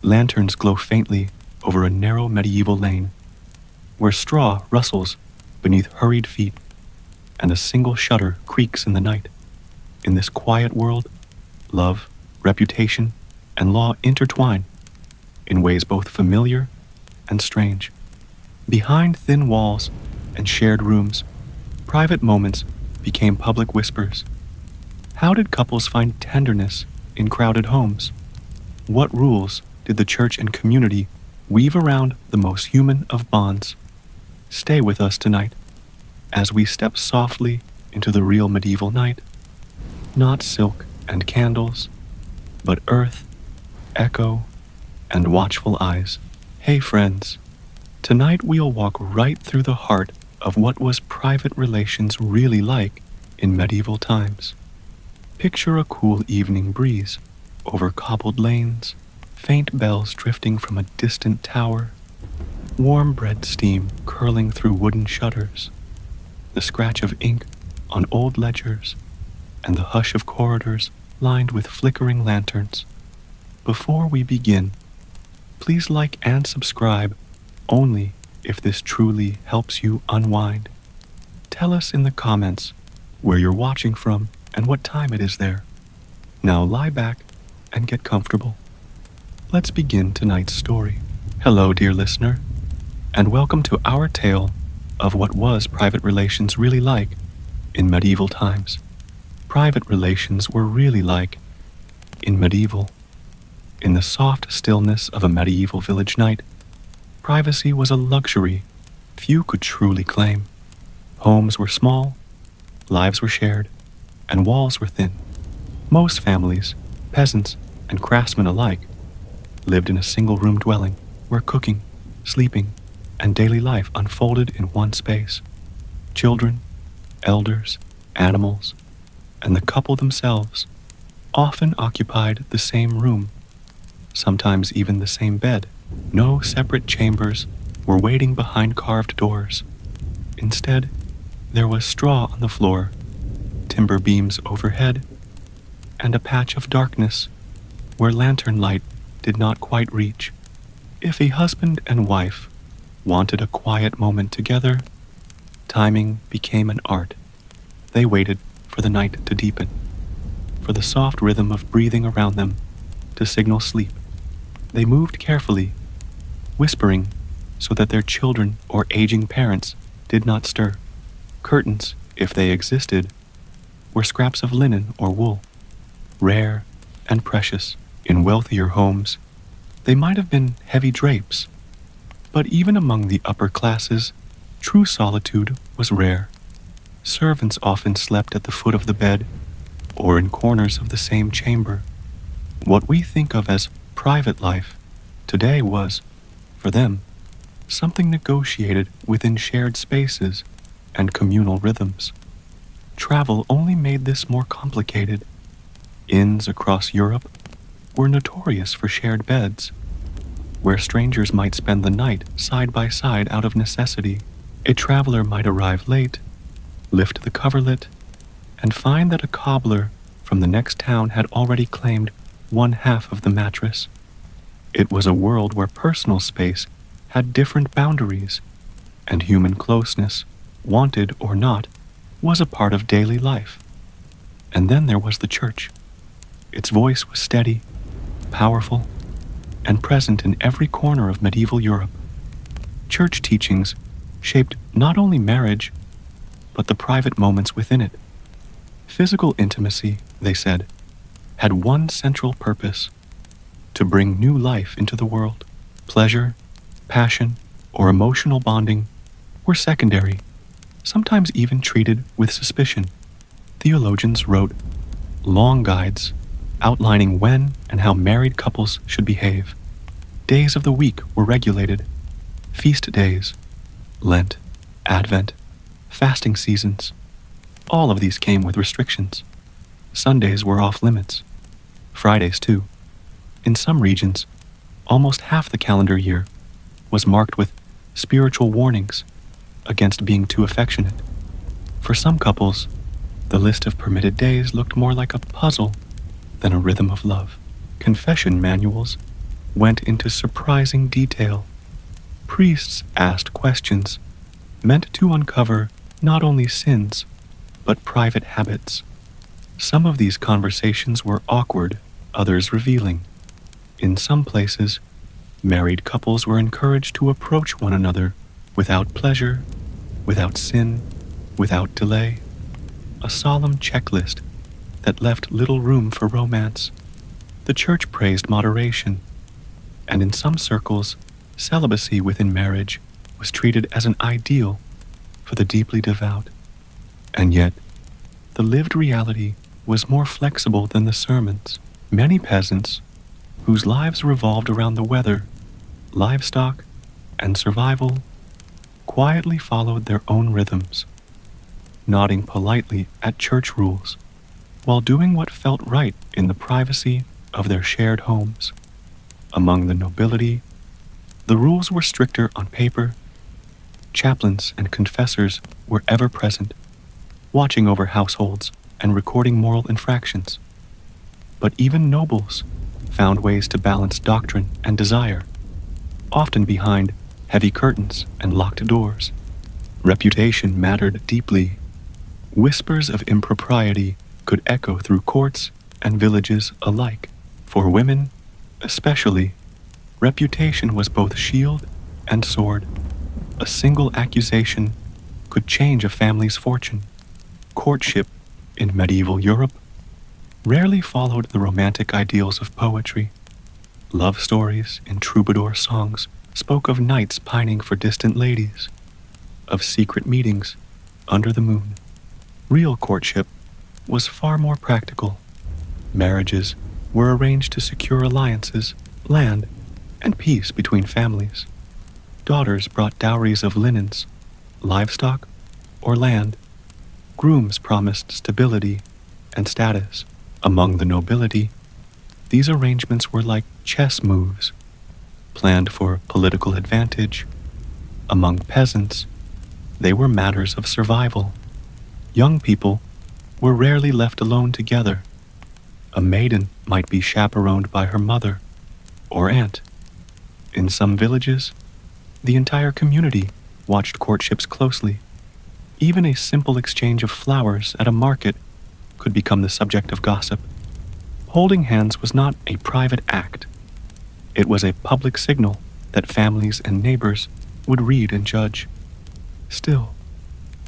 Lanterns glow faintly over a narrow medieval lane, where straw rustles beneath hurried feet, and a single shutter creaks in the night. In this quiet world, love, reputation, and law intertwine in ways both familiar and strange. Behind thin walls and shared rooms, private moments became public whispers. How did couples find tenderness in crowded homes? What rules did the church and community weave around the most human of bonds? Stay with us tonight as we step softly into the real medieval night. Not silk and candles, but earth, echo, and watchful eyes. Hey friends, tonight we'll walk right through the heart of what was private relations really like in medieval times. Picture a cool evening breeze over cobbled lanes, faint bells drifting from a distant tower, warm bread steam curling through wooden shutters, the scratch of ink on old ledgers, and the hush of corridors lined with flickering lanterns. Before we begin, please like and subscribe only if this truly helps you unwind. Tell us in the comments where you're watching from and what time it is there. Now lie back and get comfortable. Let's begin tonight's story. Hello, dear listener, and welcome to our tale of what was private relations really like in medieval times. Private relations were really like in the soft stillness of a medieval village night. Privacy was a luxury few could truly claim. Homes were small, lives were shared, and walls were thin. Most families, peasants and craftsmen alike, lived in a single-room dwelling where cooking, sleeping, and daily life unfolded in one space. Children, elders, animals, and the couple themselves often occupied the same room, sometimes even the same bed. No separate chambers were waiting behind carved doors. Instead, there was straw on the floor, timber beams overhead, and a patch of darkness where lantern light did not quite reach. If a husband and wife wanted a quiet moment together, timing became an art. They waited for the night to deepen, for the soft rhythm of breathing around them to signal sleep. They moved carefully, whispering so that their children or aging parents did not stir. Curtains, if they existed, were scraps of linen or wool, rare and precious. In wealthier homes, they might have been heavy drapes, but even among the upper classes, true solitude was rare. Servants often slept at the foot of the bed or in corners of the same chamber. What we think of as private life today was, for them, something negotiated within shared spaces and communal rhythms. Travel only made this more complicated. Inns across Europe were notorious for shared beds, where strangers might spend the night side by side out of necessity. A traveler might arrive late, lift the coverlet, and find that a cobbler from the next town had already claimed one half of the mattress. It was a world where personal space had different boundaries, and human closeness, wanted or not, was a part of daily life. And then there was the church. Its voice was steady, powerful, and present in every corner of medieval Europe. Church teachings shaped not only marriage, but the private moments within it. Physical intimacy, they said, had one central purpose: to bring new life into the world. Pleasure, passion, or emotional bonding were secondary, sometimes even treated with suspicion. Theologians wrote long guides outlining when and how married couples should behave. Days of the week were regulated. Feast days, Lent, Advent, fasting seasons, all of these came with restrictions. Sundays were off limits. Fridays, too. In some regions, almost half the calendar year was marked with spiritual warnings against being too affectionate. For some couples, the list of permitted days looked more like a puzzle than a rhythm of love. Confession manuals went into surprising detail. Priests asked questions meant to uncover not only sins, but private habits. Some of these conversations were awkward, others revealing. In some places, married couples were encouraged to approach one another without pleasure, without sin, without delay. A solemn checklist that left little room for romance. The church praised moderation, and in some circles, celibacy within marriage was treated as an ideal for the deeply devout. And yet, the lived reality was more flexible than the sermons. Many peasants, whose lives revolved around the weather, livestock, and survival, quietly followed their own rhythms, nodding politely at church rules, while doing what felt right in the privacy of their shared homes. Among the nobility, the rules were stricter on paper. Chaplains and confessors were ever present, watching over households and recording moral infractions. But even nobles found ways to balance doctrine and desire, often behind heavy curtains and locked doors. Reputation mattered deeply. Whispers of impropriety could echo through courts and villages alike. For women, especially, reputation was both shield and sword. A single accusation could change a family's fortune. Courtship in medieval Europe rarely followed the romantic ideals of poetry. Love stories in troubadour songs spoke of knights pining for distant ladies, of secret meetings under the moon. Real courtship was far more practical. Marriages were arranged to secure alliances, land, and peace between families. Daughters brought dowries of linens, livestock, or land. Grooms promised stability and status. Among the nobility, these arrangements were like chess moves, planned for political advantage. Among peasants, they were matters of survival. Young people were rarely left alone together. A maiden might be chaperoned by her mother or aunt. In some villages, the entire community watched courtships closely. Even a simple exchange of flowers at a market could become the subject of gossip. Holding hands was not a private act. It was a public signal that families and neighbors would read and judge. Still,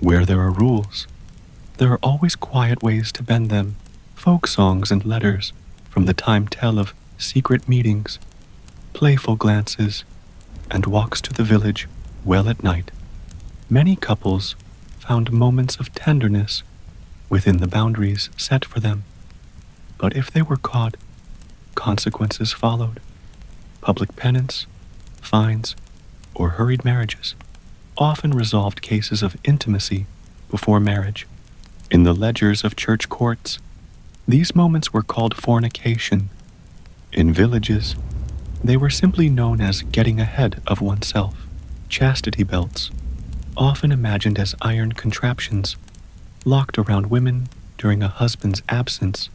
where there are rules, there are always quiet ways to bend them. Folk songs and letters from the time tell of secret meetings, playful glances, and walks to the village well at night. Many couples found moments of tenderness within the boundaries set for them. But if they were caught, consequences followed. Public penance, fines, or hurried marriages often resolved cases of intimacy before marriage. In the ledgers of church courts, these moments were called fornication. In villages, they were simply known as getting ahead of oneself. Chastity belts, often imagined as iron contraptions locked around women during a husband's absence,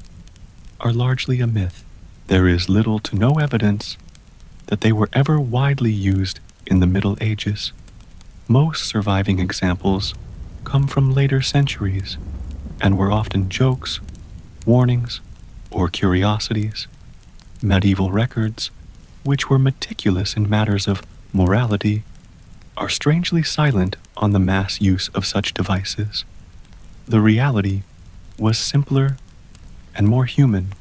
are largely a myth. There is little to no evidence that they were ever widely used in the Middle Ages. Most surviving examples come from later centuries and were often jokes, warnings, or curiosities. Medieval records, which were meticulous in matters of morality, are strangely silent on the mass use of such devices. The reality was simpler and more human.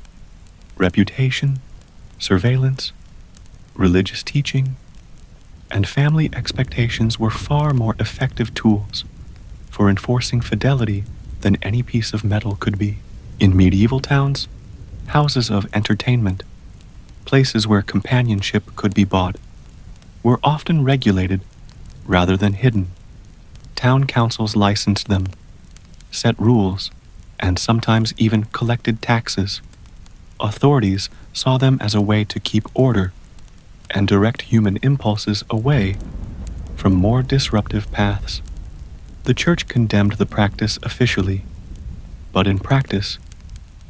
Reputation, surveillance, religious teaching, and family expectations were far more effective tools for enforcing fidelity than any piece of metal could be. In medieval towns, houses of entertainment, places where companionship could be bought, were often regulated rather than hidden. Town councils licensed them, set rules, and sometimes even collected taxes. Authorities saw them as a way to keep order and direct human impulses away from more disruptive paths. The church condemned the practice officially, but in practice,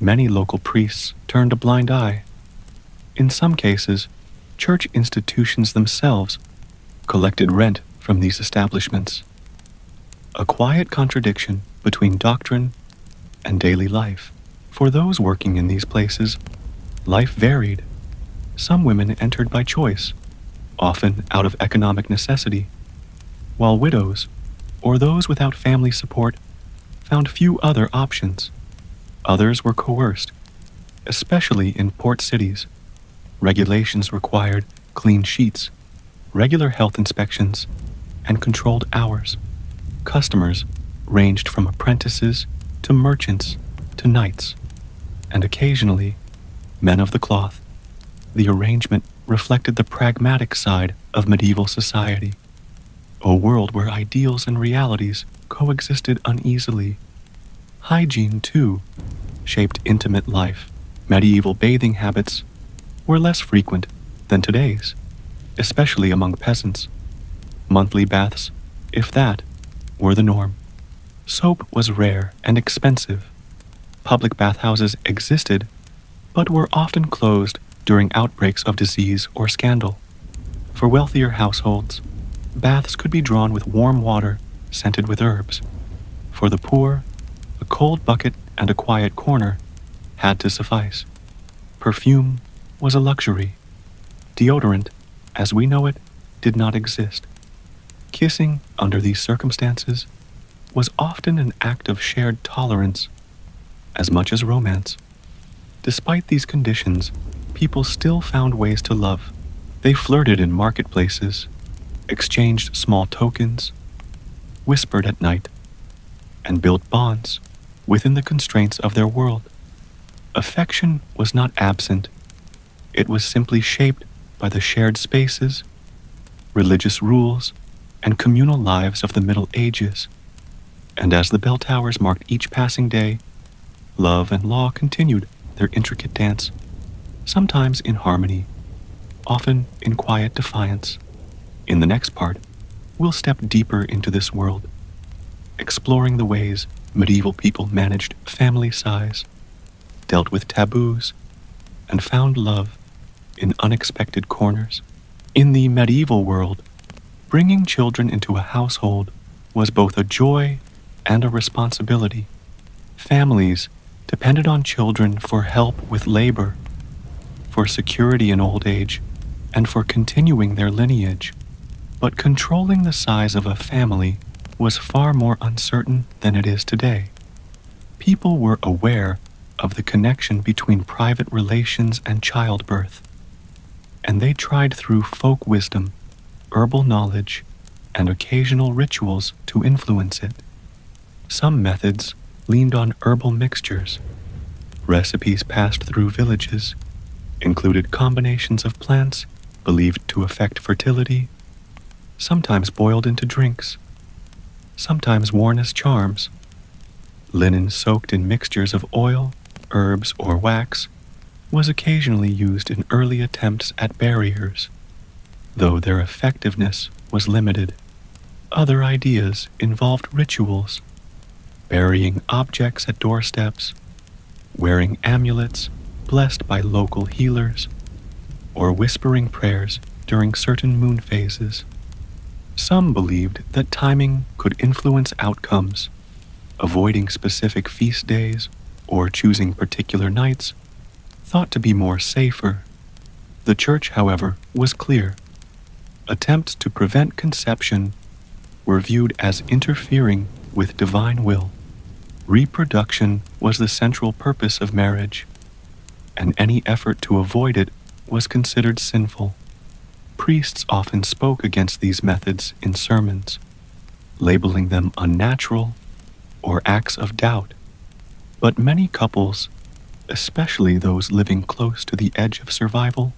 many local priests turned a blind eye. In some cases, church institutions themselves collected rent from these establishments. A quiet contradiction between doctrine and daily life. For those working in these places, life varied. Some women entered by choice, often out of economic necessity, while widows, or those without family support, found few other options. Others were coerced, especially in port cities. Regulations required clean sheets, regular health inspections, and controlled hours. Customers ranged from apprentices to merchants to knights, and occasionally men of the cloth. The arrangement reflected the pragmatic side of medieval society, a world where ideals and realities coexisted uneasily. Hygiene, too, shaped intimate life. Medieval bathing habits were less frequent than today's, especially among peasants. Monthly baths, if that, were the norm. Soap was rare and expensive. Public bathhouses existed, but were often closed during outbreaks of disease or scandal. For wealthier households, baths could be drawn with warm water scented with herbs. For the poor, a cold bucket and a quiet corner had to suffice. Perfume was a luxury. Deodorant, as we know it, did not exist. Kissing, under these circumstances, was often an act of shared tolerance, as much as romance. Despite these conditions, people still found ways to love. They flirted in marketplaces, exchanged small tokens, whispered at night, and built bonds within the constraints of their world. Affection was not absent. It was simply shaped by the shared spaces, religious rules, and communal lives of the Middle Ages. And as the bell towers marked each passing day, love and law continued their intricate dance, sometimes in harmony, often in quiet defiance. In the next part, we'll step deeper into this world, exploring the ways medieval people managed family size, dealt with taboos, and found love in unexpected corners. In the medieval world, bringing children into a household was both a joy and a responsibility. Families depended on children for help with labor, for security in old age, and for continuing their lineage. But controlling the size of a family was far more uncertain than it is today. People were aware of the connection between private relations and childbirth, and they tried through folk wisdom, herbal knowledge, and occasional rituals to influence it. Some methods leaned on herbal mixtures. Recipes passed through villages included combinations of plants believed to affect fertility, sometimes boiled into drinks, sometimes worn as charms. Linen soaked in mixtures of oil, herbs, or wax was occasionally used in early attempts at barriers, though their effectiveness was limited. Other ideas involved rituals, burying objects at doorsteps, wearing amulets blessed by local healers, or whispering prayers during certain moon phases. Some believed that timing could influence outcomes. Avoiding specific feast days or choosing particular nights thought to be more safer. The church, however, was clear. Attempts to prevent conception were viewed as interfering with divine will. Reproduction was the central purpose of marriage, and any effort to avoid it was considered sinful. Priests often spoke against these methods in sermons, labeling them unnatural or acts of doubt. But many couples, especially those living close to the edge of survival,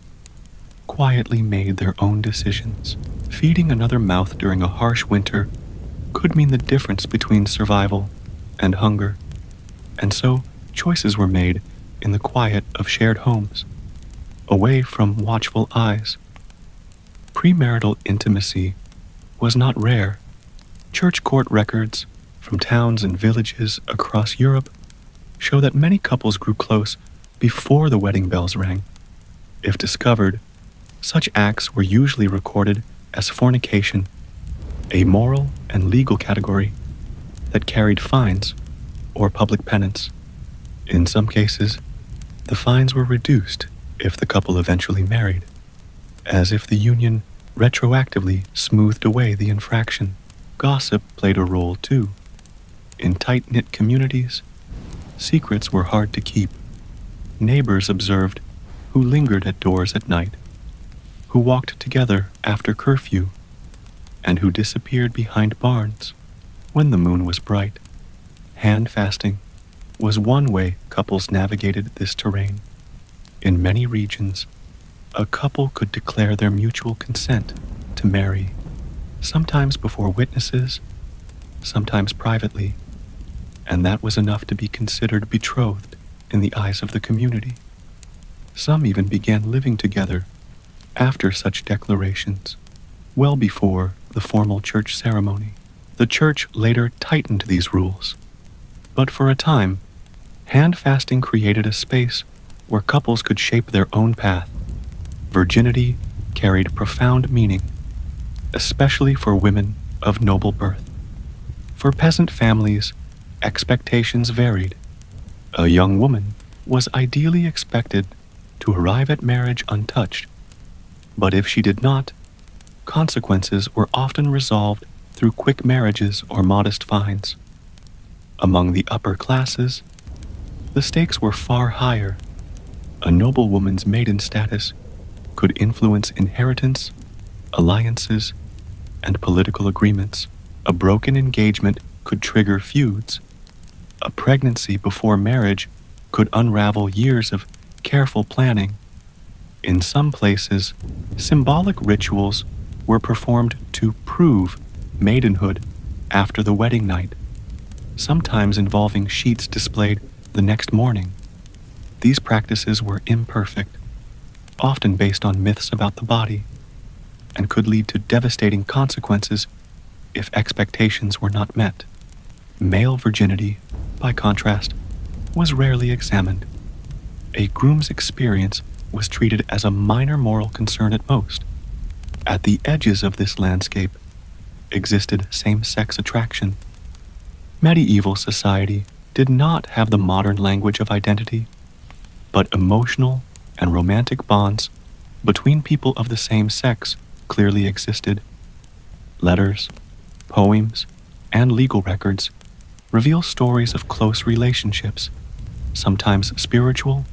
quietly made their own decisions. Feeding another mouth during a harsh winter could mean the difference between survival and hunger, and so choices were made in the quiet of shared homes, away from watchful eyes. Premarital intimacy was not rare. Church court records from towns and villages across Europe show that many couples grew close before the wedding bells rang. If discovered, Such acts were usually recorded as fornication, a moral and legal category that carried fines or public penance. In some cases, the fines were reduced if the couple eventually married, as if the union retroactively smoothed away the infraction. Gossip played a role too. In tight-knit communities, secrets were hard to keep. Neighbors observed who lingered at doors at night, who walked together after curfew, and who disappeared behind barns when the moon was bright. Hand fasting was one way couples navigated this terrain. In many regions, a couple could declare their mutual consent to marry, sometimes before witnesses, sometimes privately, and that was enough to be considered betrothed in the eyes of the community. Some even began living together after such declarations, well before the formal church ceremony. The church later tightened these rules, but for a time, hand fasting created a space where couples could shape their own path. Virginity carried profound meaning, especially for women of noble birth. For peasant families, expectations varied. A young woman was ideally expected to arrive at marriage untouched, but if she did not, consequences were often resolved through quick marriages or modest fines. Among the upper classes, the stakes were far higher. A noblewoman's maiden status could influence inheritance, alliances, and political agreements. A broken engagement could trigger feuds. A pregnancy before marriage could unravel years of careful planning. In some places, symbolic rituals were performed to prove maidenhood after the wedding night, sometimes involving sheets displayed the next morning. These practices were imperfect, often based on myths about the body, and could lead to devastating consequences if expectations were not met. Male virginity, by contrast, was rarely examined. A groom's experience was treated as a minor moral concern at most. At the edges of this landscape existed same-sex attraction. Medieval society did not have the modern language of identity, but emotional and romantic bonds between people of the same sex clearly existed. Letters, poems, and legal records reveal stories of close relationships, sometimes spiritual,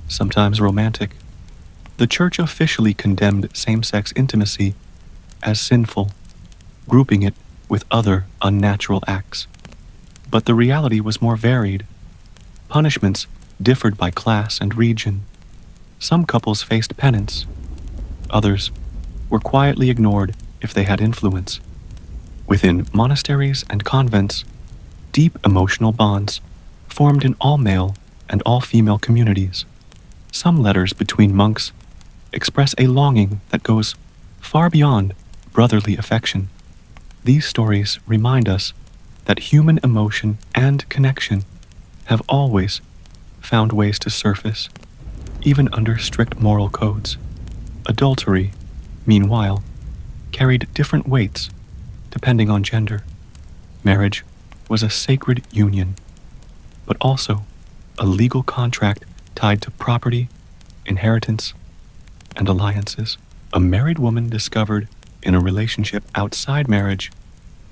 sometimes romantic. The church officially condemned same-sex intimacy as sinful, grouping it with other unnatural acts. But the reality was more varied. Punishments differed by class and region. Some couples faced penance. Others were quietly ignored if they had influence. Within monasteries and convents, deep emotional bonds formed in all male and all female communities. Some letters between monks express a longing that goes far beyond brotherly affection. These stories remind us that human emotion and connection have always found ways to surface, even under strict moral codes. Adultery, meanwhile, carried different weights depending on gender. Marriage was a sacred union, but also a legal contract tied to property, inheritance, and alliances. A married woman discovered in a relationship outside marriage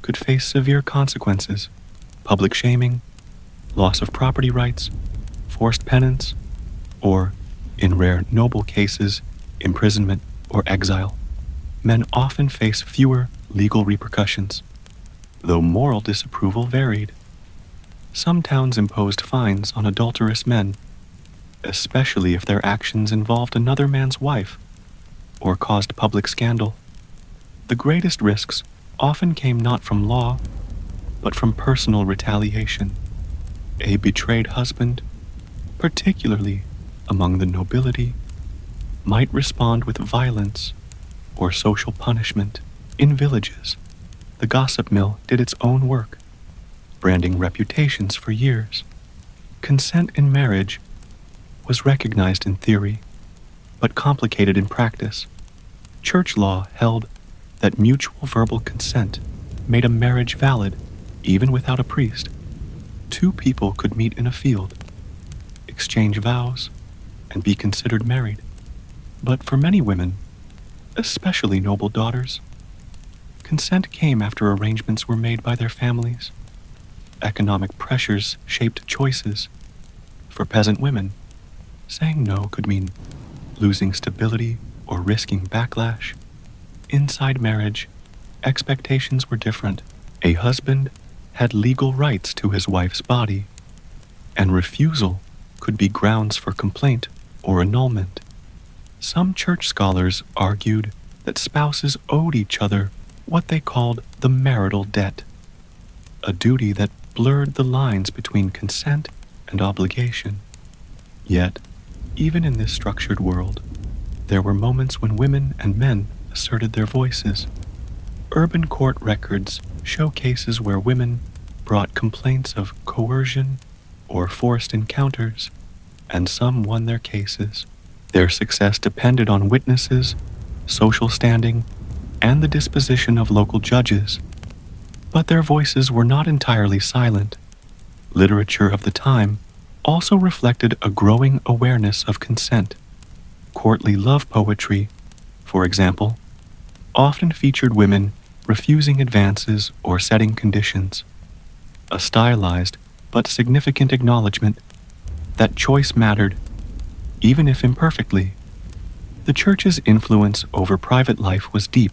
could face severe consequences: public shaming, loss of property rights, forced penance, or, in rare noble cases, imprisonment or exile. Men often face fewer legal repercussions, though moral disapproval varied. Some towns imposed fines on adulterous men, especially if their actions involved another man's wife or caused public scandal. The greatest risks often came not from law, but from personal retaliation. A betrayed husband, particularly among the nobility, might respond with violence or social punishment. In villages, the gossip mill did its own work, branding reputations for years. Consent in marriage was recognized in theory, but complicated in practice. Church law held that mutual verbal consent made a marriage valid even without a priest. Two people could meet in a field, exchange vows, and be considered married. But for many women, especially noble daughters, consent came after arrangements were made by their families. Economic pressures shaped choices. For peasant women, saying no could mean losing stability or risking backlash. Inside marriage, expectations were different. A husband had legal rights to his wife's body, and refusal could be grounds for complaint or annulment. Some church scholars argued that spouses owed each other what they called the marital debt, a duty that blurred the lines between consent and obligation. Yet, even in this structured world, there were moments when women and men asserted their voices. Urban court records show cases where women brought complaints of coercion or forced encounters, and some won their cases. Their success depended on witnesses, social standing, and the disposition of local judges. But their voices were not entirely silent. Literature of the time also reflected a growing awareness of consent. Courtly love poetry, for example, often featured women refusing advances or setting conditions, a stylized but significant acknowledgement that choice mattered, even if imperfectly. The church's influence over private life was deep.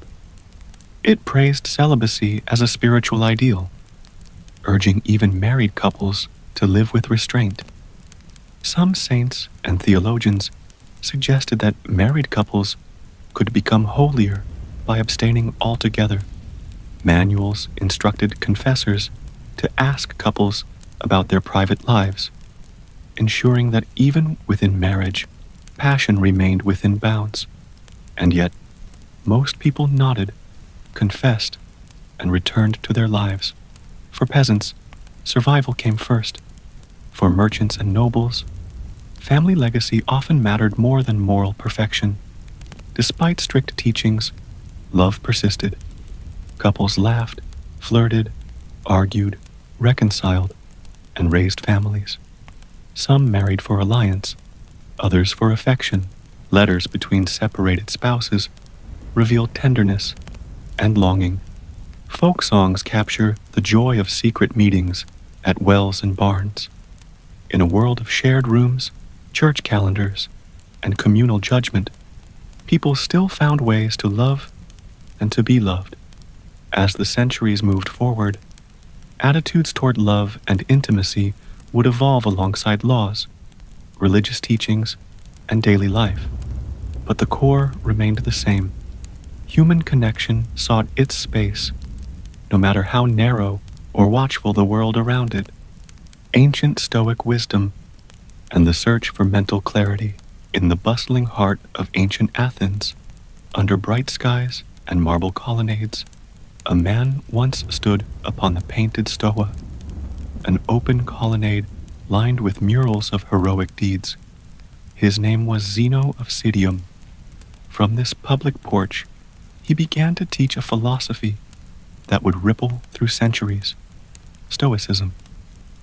It praised celibacy as a spiritual ideal, urging even married couples to live with restraint. Some saints and theologians suggested that married couples could become holier by abstaining altogether. Manuals instructed confessors to ask couples about their private lives, ensuring that even within marriage, passion remained within bounds. And yet, most people nodded, confessed, and returned to their lives. For peasants, survival came first. For merchants and nobles, family legacy often mattered more than moral perfection. Despite strict teachings, love persisted. Couples laughed, flirted, argued, reconciled, and raised families. Some married for alliance, others for affection. Letters between separated spouses reveal tenderness and longing. Folk songs capture the joy of secret meetings at wells and barns. In a world of shared rooms, church calendars, and communal judgment, people still found ways to love and to be loved. As the centuries moved forward, attitudes toward love and intimacy would evolve alongside laws, religious teachings, and daily life. But the core remained the same. Human connection sought its space, no matter how narrow or watchful the world around it. Ancient Stoic wisdom and the search for mental clarity. In the bustling heart of ancient Athens, under bright skies and marble colonnades, a man once stood upon the painted stoa, an open colonnade lined with murals of heroic deeds. His name was Zeno of Citium. From this public porch, he began to teach a philosophy that would ripple through centuries: Stoicism.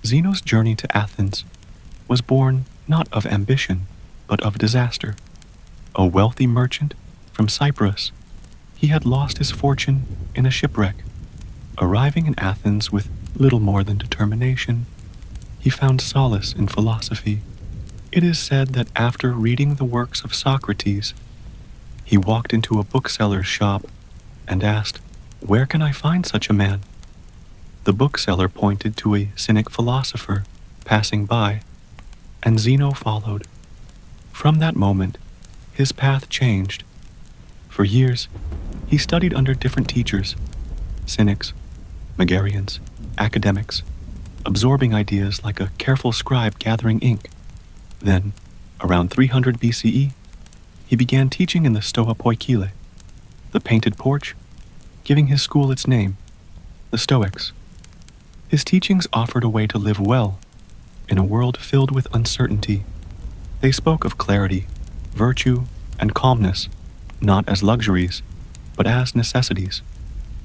Zeno's journey to Athens was born not of ambition, but of disaster. A wealthy merchant from Cyprus, he had lost his fortune in a shipwreck. Arriving in Athens with little more than determination, he found solace in philosophy. It is said that after reading the works of Socrates, he walked into a bookseller's shop and asked, "Where can I find such a man?" The bookseller pointed to a cynic philosopher passing by, and Zeno followed. From that moment, his path changed. For years, he studied under different teachers, cynics, Megarians, academics, absorbing ideas like a careful scribe gathering ink. Then, around 300 BCE, he began teaching in the Stoa Poikile, the painted porch, giving his school its name, the Stoics. His teachings offered a way to live well in a world filled with uncertainty. They spoke of clarity, virtue, and calmness, not as luxuries, but as necessities.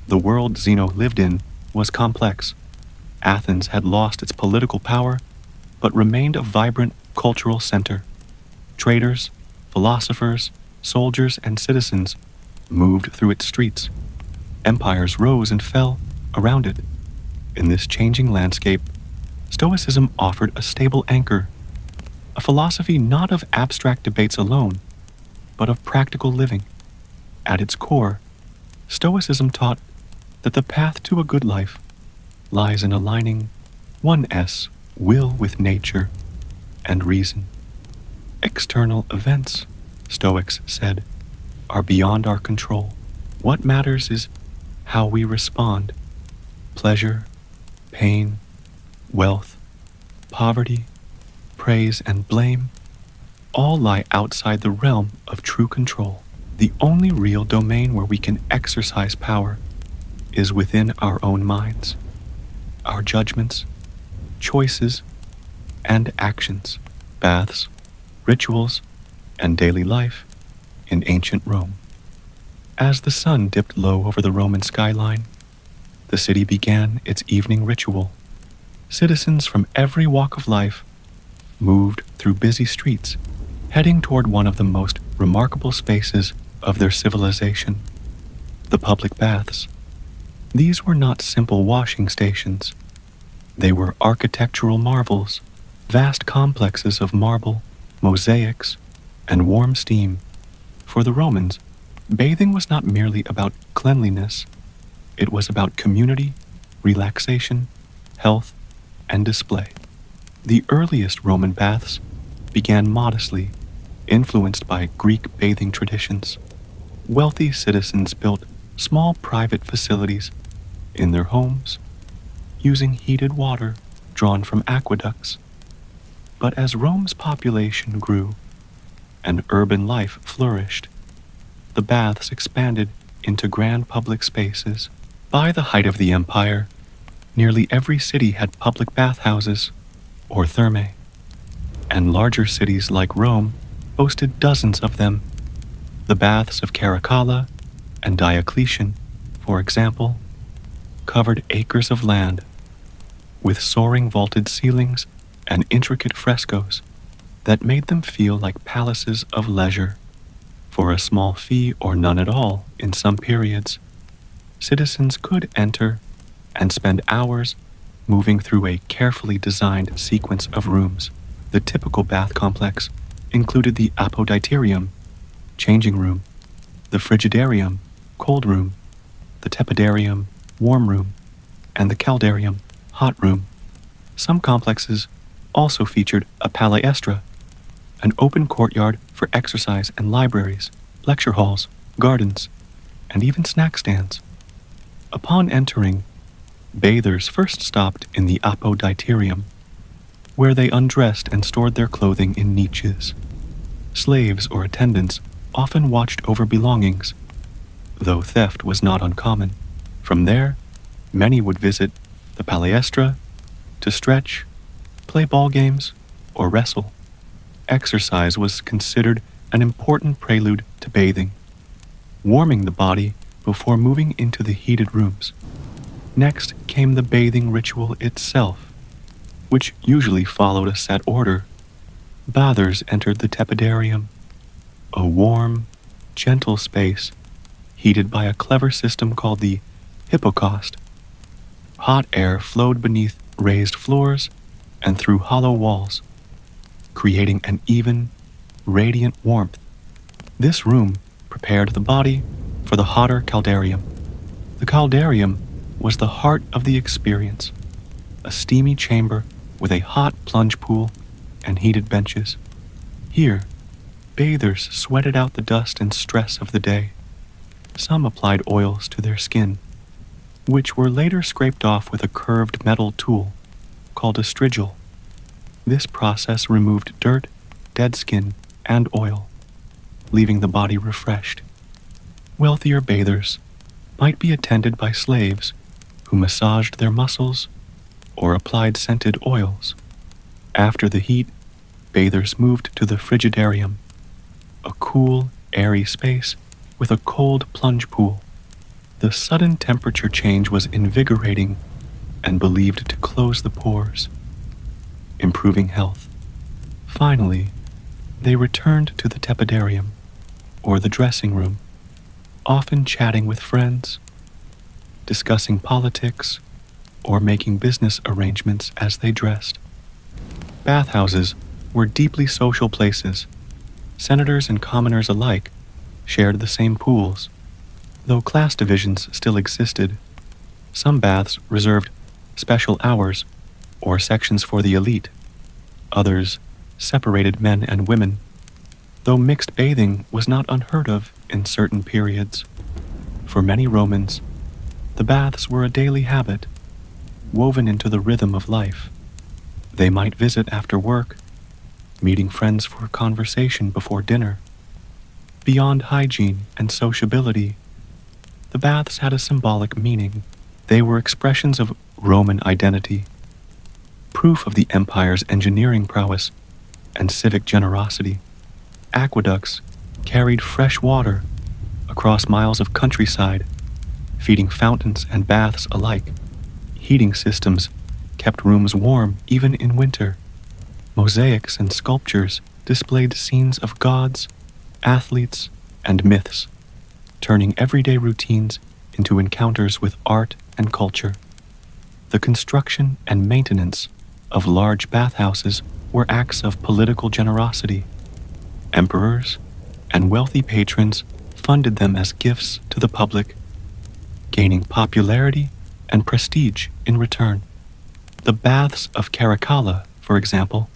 The world Zeno lived in was complex. Athens had lost its political power, but remained a vibrant cultural center. Traders, philosophers, soldiers, and citizens moved through its streets. Empires rose and fell around it. In this changing landscape, Stoicism offered a stable anchor, a philosophy not of abstract debates alone, but of practical living. At its core, Stoicism taught that the path to a good life lies in aligning one's will with nature and reason. External events, Stoics said, are beyond our control. What matters is how we respond. Pleasure, pain, wealth, poverty, praise, and blame all lie outside the realm of true control. The only real domain where we can exercise power is within our own minds, our judgments, choices, and actions. Baths, rituals, and daily life in ancient Rome. As the sun dipped low over the Roman skyline, the city began its evening ritual. Citizens from every walk of life moved through busy streets, heading toward one of the most remarkable spaces of their civilization, the public baths. These were not simple washing stations. They were architectural marvels, vast complexes of marble, mosaics, and warm steam. For the Romans, bathing was not merely about cleanliness. It was about community, relaxation, health, and display. The earliest Roman baths began modestly, influenced by Greek bathing traditions. Wealthy citizens built small private facilities in their homes, using heated water drawn from aqueducts. But as Rome's population grew and urban life flourished, the baths expanded into grand public spaces. By the height of the empire, nearly every city had public bathhouses, or thermae, and larger cities like Rome boasted dozens of them. The baths of Caracalla and Diocletian, for example, covered acres of land, with soaring vaulted ceilings and intricate frescoes that made them feel like palaces of leisure. For a small fee or none at all in some periods, citizens could enter and spend hours moving through a carefully designed sequence of rooms. The typical bath complex included the apoditerium, changing room, the frigidarium, cold room, the tepidarium, warm room, and the caldarium, hot room. Some complexes also featured a palaestra, an open courtyard for exercise and libraries, lecture halls, gardens, and even snack stands. Upon entering, bathers first stopped in the apoditerium, where they undressed and stored their clothing in niches. Slaves or attendants often watched over belongings, though theft was not uncommon. From there, many would visit the palaestra to stretch, play ball games, or wrestle. Exercise was considered an important prelude to bathing, warming the body before moving into the heated rooms. Next came the bathing ritual itself, which usually followed a set order. Bathers entered the tepidarium, a warm, gentle space heated by a clever system called the hypocaust. Hot air flowed beneath raised floors and through hollow walls, creating an even, radiant warmth. This room prepared the body for the hotter caldarium. The caldarium was the heart of the experience, a steamy chamber with a hot plunge pool and heated benches. Here, bathers sweated out the dust and stress of the day. Some applied oils to their skin, which were later scraped off with a curved metal tool called a strigil. This process removed dirt, dead skin, and oil, leaving the body refreshed. Wealthier bathers might be attended by slaves who massaged their muscles or applied scented oils. After the heat, bathers moved to the frigidarium, a cool, airy space with a cold plunge pool. The sudden temperature change was invigorating and believed to close the pores, improving health. Finally, they returned to the tepidarium, or the dressing room, often chatting with friends, discussing politics, or making business arrangements as they dressed. Bathhouses were deeply social places. Senators and commoners alike shared the same pools. Though class divisions still existed, some baths reserved special hours or sections for the elite. Others separated men and women, though mixed bathing was not unheard of in certain periods. For many Romans, the baths were a daily habit, woven into the rhythm of life. They might visit after work, meeting friends for conversation before dinner. Beyond hygiene and sociability, the baths had a symbolic meaning. They were expressions of Roman identity, proof of the empire's engineering prowess and civic generosity. Aqueducts carried fresh water across miles of countryside, feeding fountains and baths alike. Heating systems kept rooms warm even in winter. Mosaics and sculptures displayed scenes of gods, athletes, and myths, turning everyday routines into encounters with art and culture. The construction and maintenance of large bathhouses were acts of political generosity. Emperors and wealthy patrons funded them as gifts to the public, gaining popularity and prestige in return. The baths of Caracalla, for example,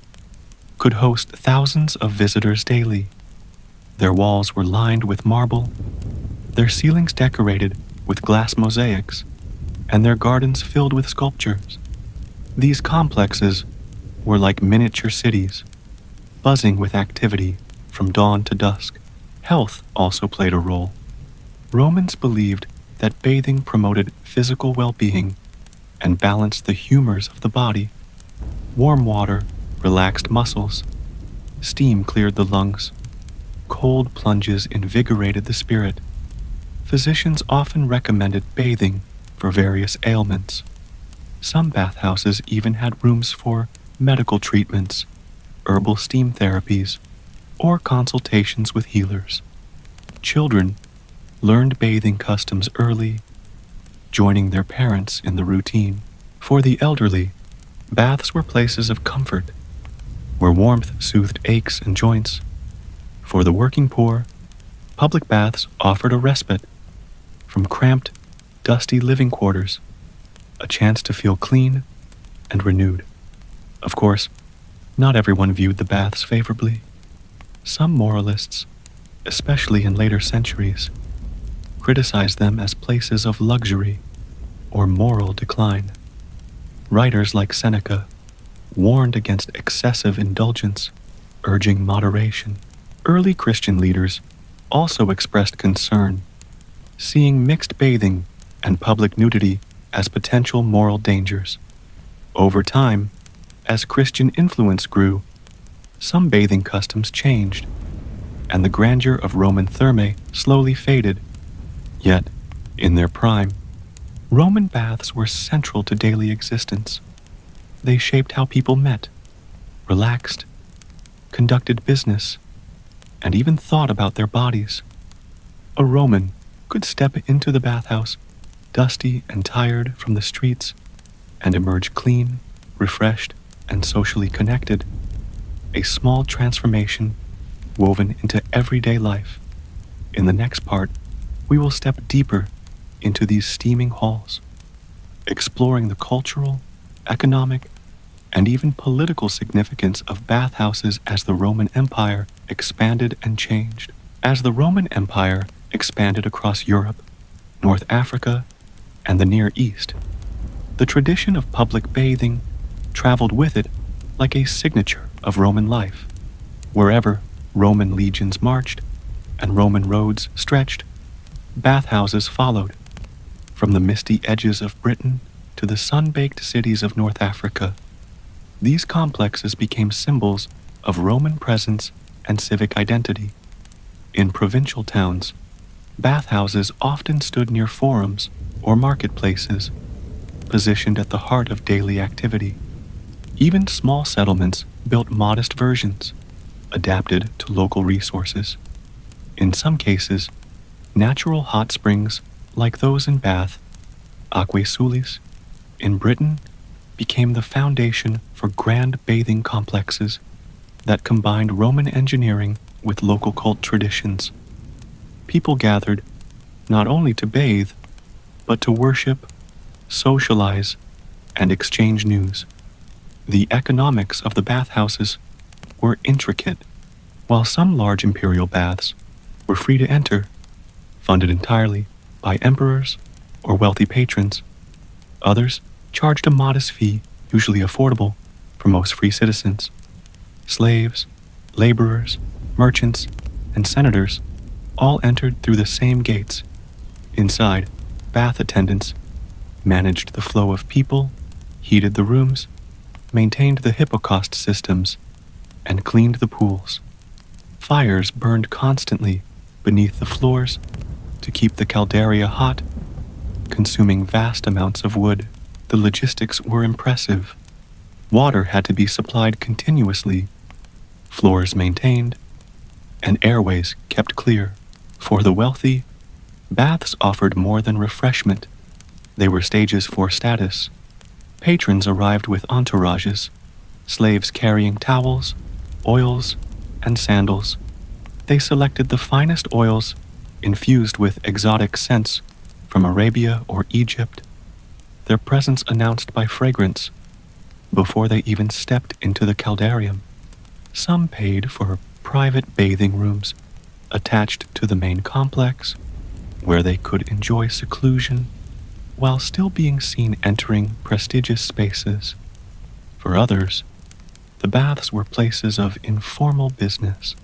could host thousands of visitors daily. Their walls were lined with marble, their ceilings decorated with glass mosaics, and their gardens filled with sculptures. These complexes were like miniature cities, buzzing with activity from dawn to dusk. Health also played a role. Romans believed that bathing promoted physical well-being and balanced the humors of the body. Warm water relaxed muscles, steam cleared the lungs, cold plunges invigorated the spirit. Physicians often recommended bathing for various ailments. Some bathhouses even had rooms for medical treatments, herbal steam therapies, or consultations with healers. Children learned bathing customs early, joining their parents in the routine. For the elderly, baths were places of comfort, where warmth soothed aches and joints. For the working poor, public baths offered a respite from cramped, dusty living quarters, a chance to feel clean and renewed. Of course, not everyone viewed the baths favorably. Some moralists, especially in later centuries, criticized them as places of luxury or moral decline. Writers like Seneca warned against excessive indulgence, urging moderation. Early Christian leaders also expressed concern, seeing mixed bathing and public nudity as potential moral dangers. Over time, as Christian influence grew, some bathing customs changed, and the grandeur of Roman thermae slowly faded. Yet, in their prime, Roman baths were central to daily existence. They shaped how people met, relaxed, conducted business, and even thought about their bodies. A Roman could step into the bathhouse, dusty and tired from the streets, and emerge clean, refreshed, and socially connected. A small transformation woven into everyday life. In the next part, we will step deeper into these steaming halls, exploring the cultural, economic, and even political significance of bathhouses as the Roman Empire expanded and changed. As the Roman Empire expanded across Europe, North Africa, and the Near East, the tradition of public bathing traveled with it like a signature of Roman life. Wherever Roman legions marched and Roman roads stretched, bathhouses followed, from the misty edges of Britain to the sun-baked cities of North Africa. These complexes became symbols of Roman presence and civic identity. In provincial towns, Bathhouses often stood near forums or marketplaces, positioned at the heart of daily activity. Even small settlements built modest versions, adapted to local resources. In some cases, natural hot springs, like those in Bath, aquasulis, in Britain, became the foundation for grand bathing complexes that combined Roman engineering with local cult traditions. People gathered not only to bathe, but to worship, socialize, and exchange news. The economics of the bathhouses were intricate. While some large imperial baths were free to enter, funded entirely by emperors or wealthy patrons, others charged a modest fee, usually affordable for most free citizens. Slaves, laborers, merchants, and senators all entered through the same gates. Inside, bath attendants managed the flow of people, heated the rooms, maintained the hippocaust systems, and cleaned the pools. Fires burned constantly beneath the floors to keep the caldaria hot, consuming vast amounts of wood. The logistics were impressive. Water had to be supplied continuously, floors maintained, and airways kept clear. For the wealthy, baths offered more than refreshment. They were stages for status. Patrons arrived with entourages, slaves carrying towels, oils, and sandals. They selected the finest oils infused with exotic scents from Arabia or Egypt, their presence announced by fragrance before they even stepped into the caldarium. Some paid for private bathing rooms attached to the main complex, where they could enjoy seclusion while still being seen entering prestigious spaces. For others, the baths were places of informal business.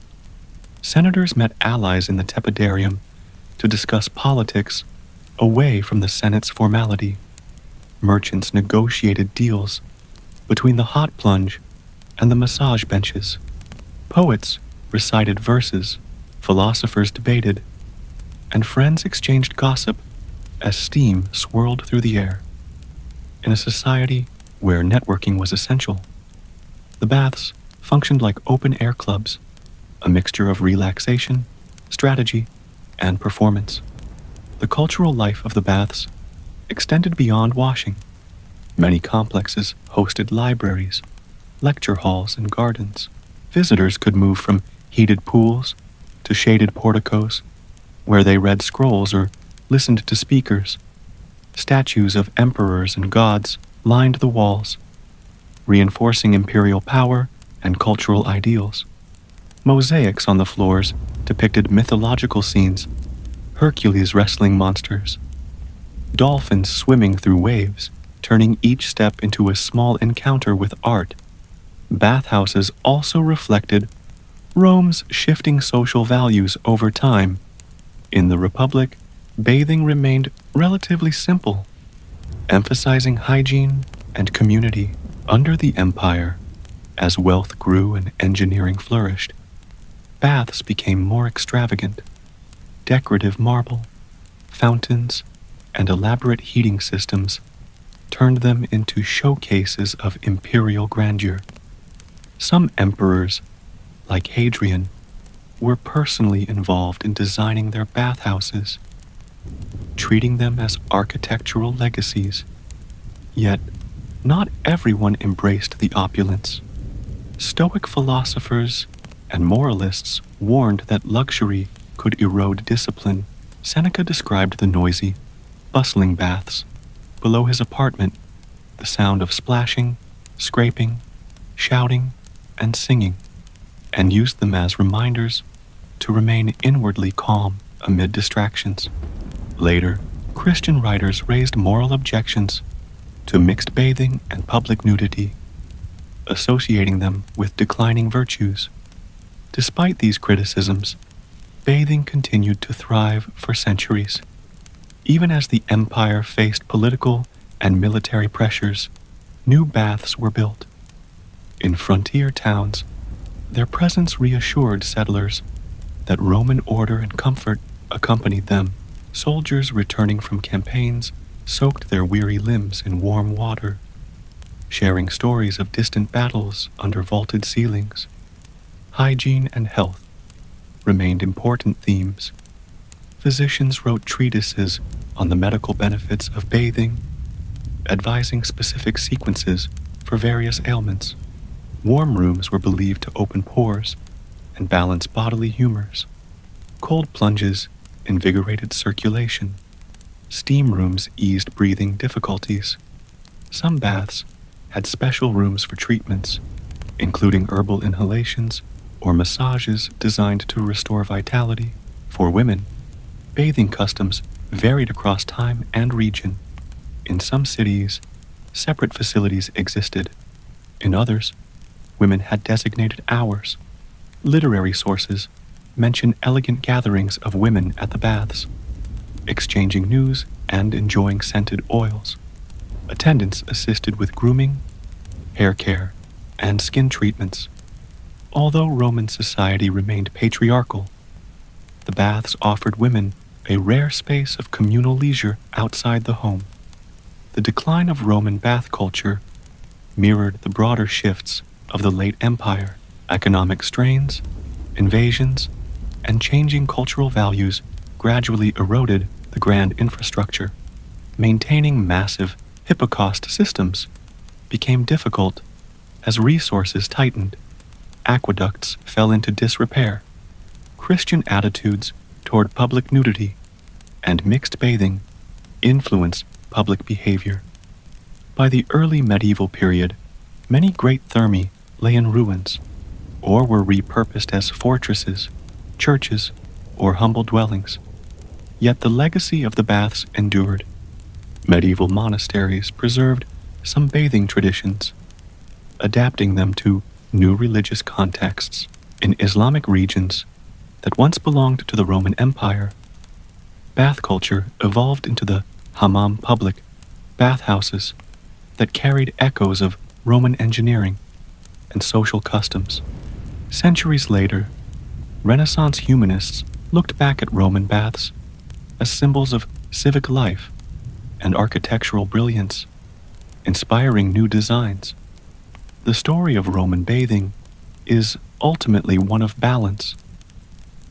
Senators met allies in the tepidarium to discuss politics away from the Senate's formality. Merchants negotiated deals between the hot plunge and the massage benches. Poets recited verses, philosophers debated, and friends exchanged gossip as steam swirled through the air. In a society where networking was essential, the baths functioned like open-air clubs, a mixture of relaxation, strategy, and performance. The cultural life of the baths extended beyond washing. Many complexes hosted libraries, lecture halls, and gardens. Visitors could move from heated pools to shaded porticos, where they read scrolls or listened to speakers. Statues of emperors and gods lined the walls, reinforcing imperial power and cultural ideals. Mosaics on the floors depicted mythological scenes, Hercules wrestling monsters, dolphins swimming through waves, turning each step into a small encounter with art. Bathhouses also reflected Rome's shifting social values over time. In the Republic, bathing remained relatively simple, emphasizing hygiene and community. Under the Empire, as wealth grew and engineering flourished, baths became more extravagant. Decorative marble, fountains, and elaborate heating systems turned them into showcases of imperial grandeur. Some emperors, like Hadrian, were personally involved in designing their bathhouses, treating them as architectural legacies. Yet, not everyone embraced the opulence. Stoic philosophers and moralists warned that luxury could erode discipline. Seneca described the noisy, bustling baths. Below his apartment, the sound of splashing, scraping, shouting, and singing, and used them as reminders to remain inwardly calm amid distractions. Later, Christian writers raised moral objections to mixed bathing and public nudity, associating them with declining virtues. Despite these criticisms, bathing continued to thrive for centuries. Even as the empire faced political and military pressures, new baths were built. In frontier towns, their presence reassured settlers that Roman order and comfort accompanied them. Soldiers returning from campaigns soaked their weary limbs in warm water, sharing stories of distant battles under vaulted ceilings. Hygiene and health remained important themes. Physicians wrote treatises on the medical benefits of bathing, advising specific sequences for various ailments. Warm rooms were believed to open pores and balance bodily humors. Cold plunges invigorated circulation. Steam rooms eased breathing difficulties. Some baths had special rooms for treatments, including herbal inhalations or massages designed to restore vitality. For women, bathing customs varied across time and region. In some cities, separate facilities existed. In others, women had designated hours. Literary sources mention elegant gatherings of women at the baths, exchanging news and enjoying scented oils. Attendants assisted with grooming, hair care, and skin treatments. Although Roman society remained patriarchal, the baths offered women a rare space of communal leisure outside the home. The decline of Roman bath culture mirrored the broader shifts of the late empire. Economic strains, invasions, and changing cultural values gradually eroded the grand infrastructure. Maintaining massive hippocaust systems became difficult as resources tightened. Aqueducts fell into disrepair. Christian attitudes toward public nudity and mixed bathing influenced public behavior. By the early medieval period, many great thermae lay in ruins or were repurposed as fortresses, churches, or humble dwellings. Yet the legacy of the baths endured. Medieval monasteries preserved some bathing traditions, adapting them to new religious contexts. In Islamic regions that once belonged to the Roman Empire, bath culture evolved into the hammam, public bathhouses that carried echoes of Roman engineering and social customs. Centuries later, Renaissance humanists looked back at Roman baths as symbols of civic life and architectural brilliance, inspiring new designs. The story of Roman bathing is ultimately one of balance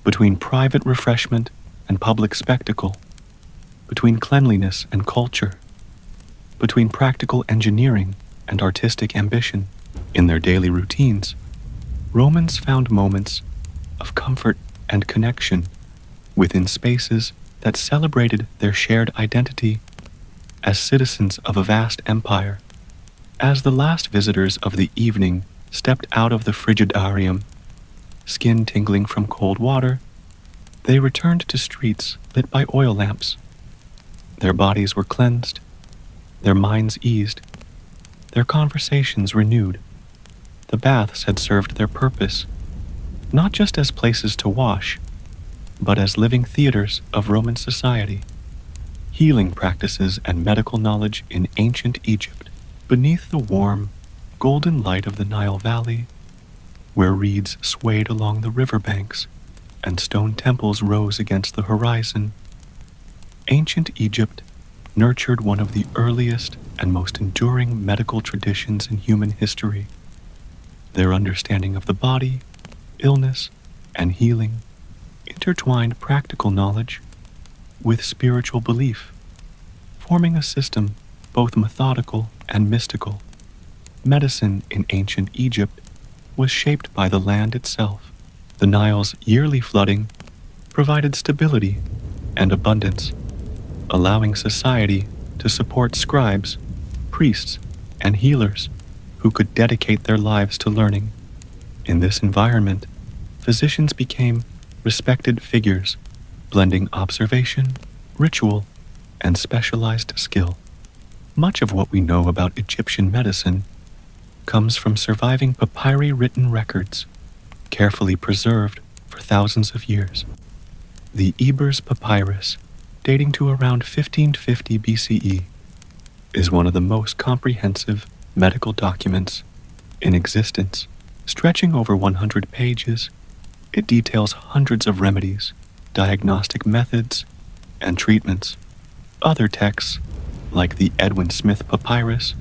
between private refreshment and public spectacle, between cleanliness and culture, between practical engineering and artistic ambition. In their daily routines, Romans found moments of comfort and connection within spaces that celebrated their shared identity as citizens of a vast empire. As the last visitors of the evening stepped out of the frigidarium, skin tingling from cold water, they returned to streets lit by oil lamps. Their bodies were cleansed, their minds eased, their conversations renewed. The baths had served their purpose, not just as places to wash, but as living theaters of Roman society. Healing practices and medical knowledge in ancient Egypt. Beneath the warm, golden light of the Nile Valley, where reeds swayed along the riverbanks and stone temples rose against the horizon, ancient Egypt nurtured one of the earliest and most enduring medical traditions in human history. Their understanding of the body, illness, and healing intertwined practical knowledge with spiritual belief, forming a system both methodical and mystical. Medicine in ancient Egypt was shaped by the land itself. The Nile's yearly flooding provided stability and abundance, allowing society to support scribes, priests, and healers who could dedicate their lives to learning. In this environment, physicians became respected figures, blending observation, ritual, and specialized skill. Much of what we know about Egyptian medicine comes from surviving papyri-written records, carefully preserved for thousands of years. The Ebers Papyrus, dating to around 1550 BCE, is one of the most comprehensive medical documents in existence. Stretching over 100 pages, it details hundreds of remedies, diagnostic methods, and treatments. Other texts, like the Edwin Smith Papyrus,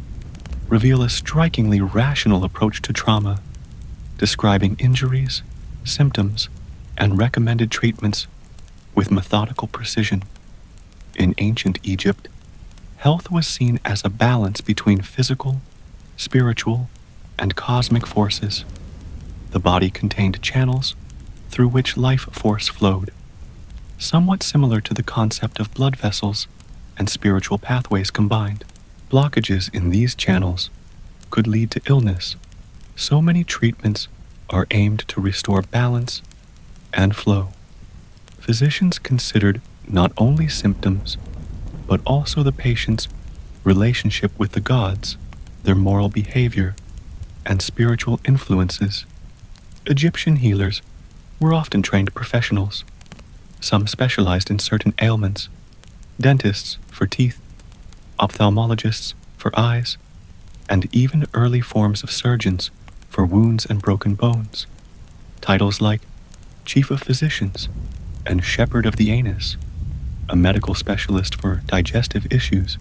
reveal a strikingly rational approach to trauma, describing injuries, symptoms, and recommended treatments with methodical precision. In ancient Egypt, health was seen as a balance between physical, spiritual, and cosmic forces. The body contained channels through which life force flowed, somewhat similar to the concept of blood vessels and spiritual pathways combined. Blockages in these channels could lead to illness. So many treatments are aimed to restore balance and flow. Physicians considered not only symptoms, but also the patient's relationship with the gods, their moral behavior, and spiritual influences. Egyptian healers were often trained professionals. Some specialized in certain ailments: dentists for teeth, ophthalmologists for eyes, and even early forms of surgeons for wounds and broken bones. Titles like Chief of Physicians and Shepherd of the Anus, a medical specialist for digestive issues,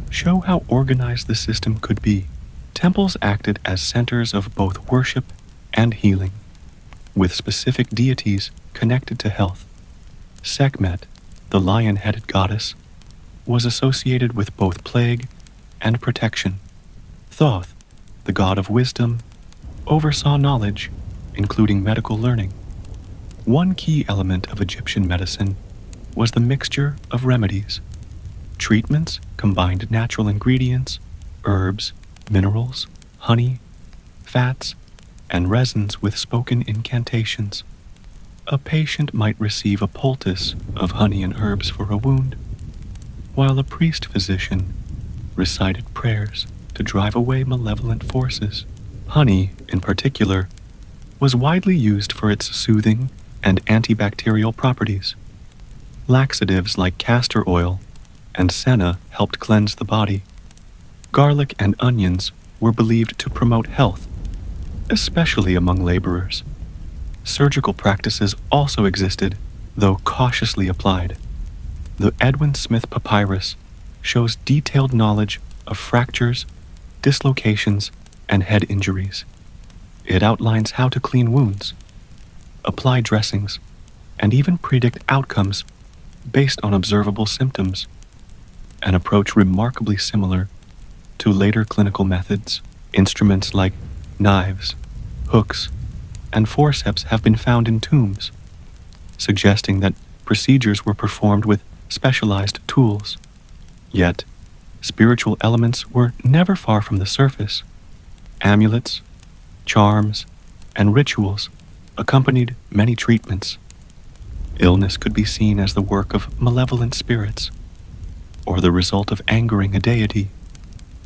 show how organized the system could be. Temples acted as centers of both worship and healing, with specific deities connected to health. Sekhmet, the lion-headed goddess, was associated with both plague and protection. Thoth, the god of wisdom, oversaw knowledge, including medical learning. One key element of Egyptian medicine was the mixture of remedies. Treatments combined natural ingredients, herbs, minerals, honey, fats, and resins with spoken incantations. A patient might receive a poultice of honey and herbs for a wound, while a priest-physician recited prayers to drive away malevolent forces. Honey, in particular, was widely used for its soothing and antibacterial properties. Laxatives like castor oil and senna helped cleanse the body. Garlic and onions were believed to promote health, especially among laborers. Surgical practices also existed, though cautiously applied. The Edwin Smith Papyrus shows detailed knowledge of fractures, dislocations, and head injuries. It outlines how to clean wounds, apply dressings, and even predict outcomes based on observable symptoms, an approach remarkably similar to later clinical methods. Instruments like knives, hooks, and forceps have been found in tombs, suggesting that procedures were performed with specialized tools. Yet, spiritual elements were never far from the surface. Amulets, charms, and rituals accompanied many treatments. Illness could be seen as the work of malevolent spirits, or the result of angering a deity.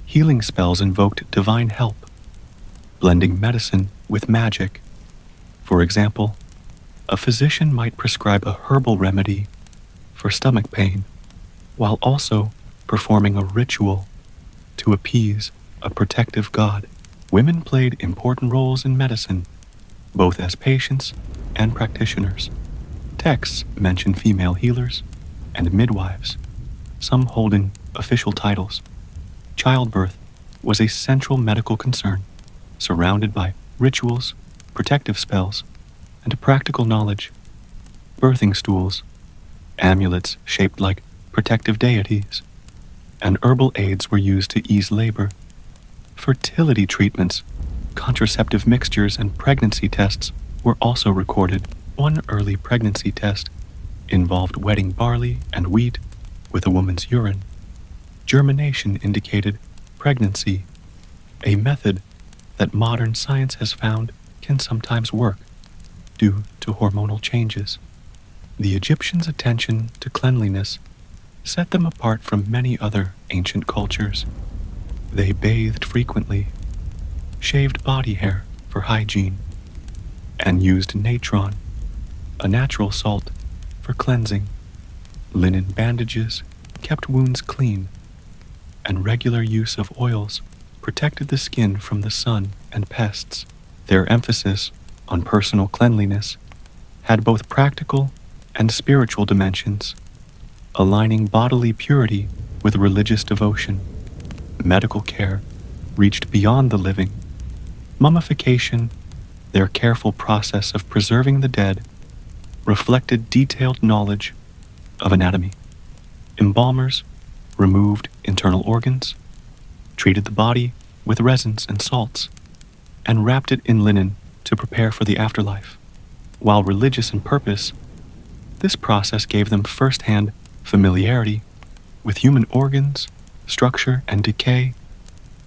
Healing spells invoked divine help, blending medicine with magic. For example, a physician might prescribe a herbal remedy for stomach pain, while also performing a ritual to appease a protective god. Women played important roles in medicine, both as patients and practitioners. Texts mention female healers and midwives, some holding official titles. Childbirth was a central medical concern, surrounded by rituals, protective spells, and practical knowledge. Birthing stools, amulets shaped like protective deities, and herbal aids were used to ease labor. Fertility treatments, contraceptive mixtures, and pregnancy tests were also recorded. One early pregnancy test involved wetting barley and wheat with a woman's urine. Germination indicated pregnancy, a method that modern science has found can sometimes work due to hormonal changes. The Egyptians' attention to cleanliness set them apart from many other ancient cultures. They bathed frequently, shaved body hair for hygiene, and used natron, a natural salt, for cleansing. Linen bandages kept wounds clean, and regular use of oils protected the skin from the sun and pests. Their emphasis on personal cleanliness had both practical and spiritual dimensions, aligning bodily purity with religious devotion. Medical care reached beyond the living. Mummification, their careful process of preserving the dead, reflected detailed knowledge of anatomy. Embalmers removed internal organs, treated the body with resins and salts, and wrapped it in linen to prepare for the afterlife. While religious in purpose, this process gave them first-hand familiarity with human organs, structure, and decay,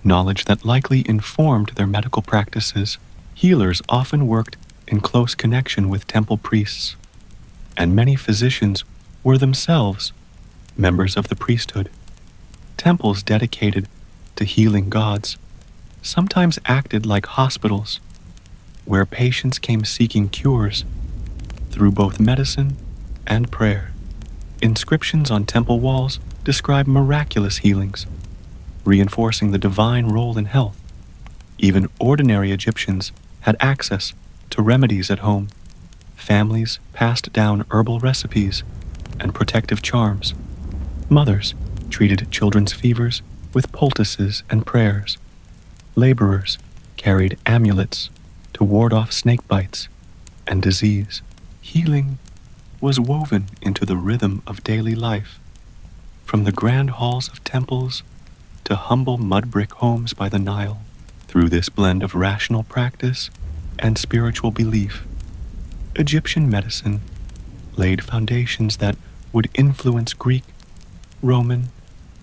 knowledge that likely informed their medical practices. Healers often worked in close connection with temple priests, and many physicians were themselves members of the priesthood. Temples dedicated to healing gods sometimes acted like hospitals, where patients came seeking cures through both medicine and prayer. Inscriptions on temple walls describe miraculous healings, reinforcing the divine role in health. Even ordinary Egyptians had access to remedies at home. Families passed down herbal recipes and protective charms. Mothers treated children's fevers with poultices and prayers. Laborers carried amulets to ward off snake bites and disease. Healing was woven into the rhythm of daily life, from the grand halls of temples to humble mud brick homes by the Nile. Through this blend of rational practice and spiritual belief, Egyptian medicine laid foundations that would influence Greek, Roman,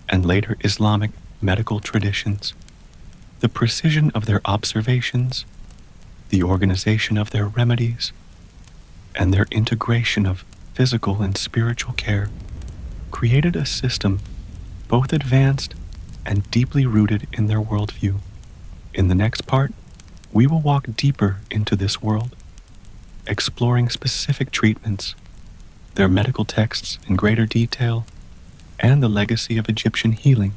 and later Islamic medical traditions. The precision of their observations, the organization of their remedies, and their integration of physical and spiritual care created a system both advanced and deeply rooted in their worldview. In the next part, we will walk deeper into this world, exploring specific treatments, their medical texts in greater detail, and the legacy of Egyptian healing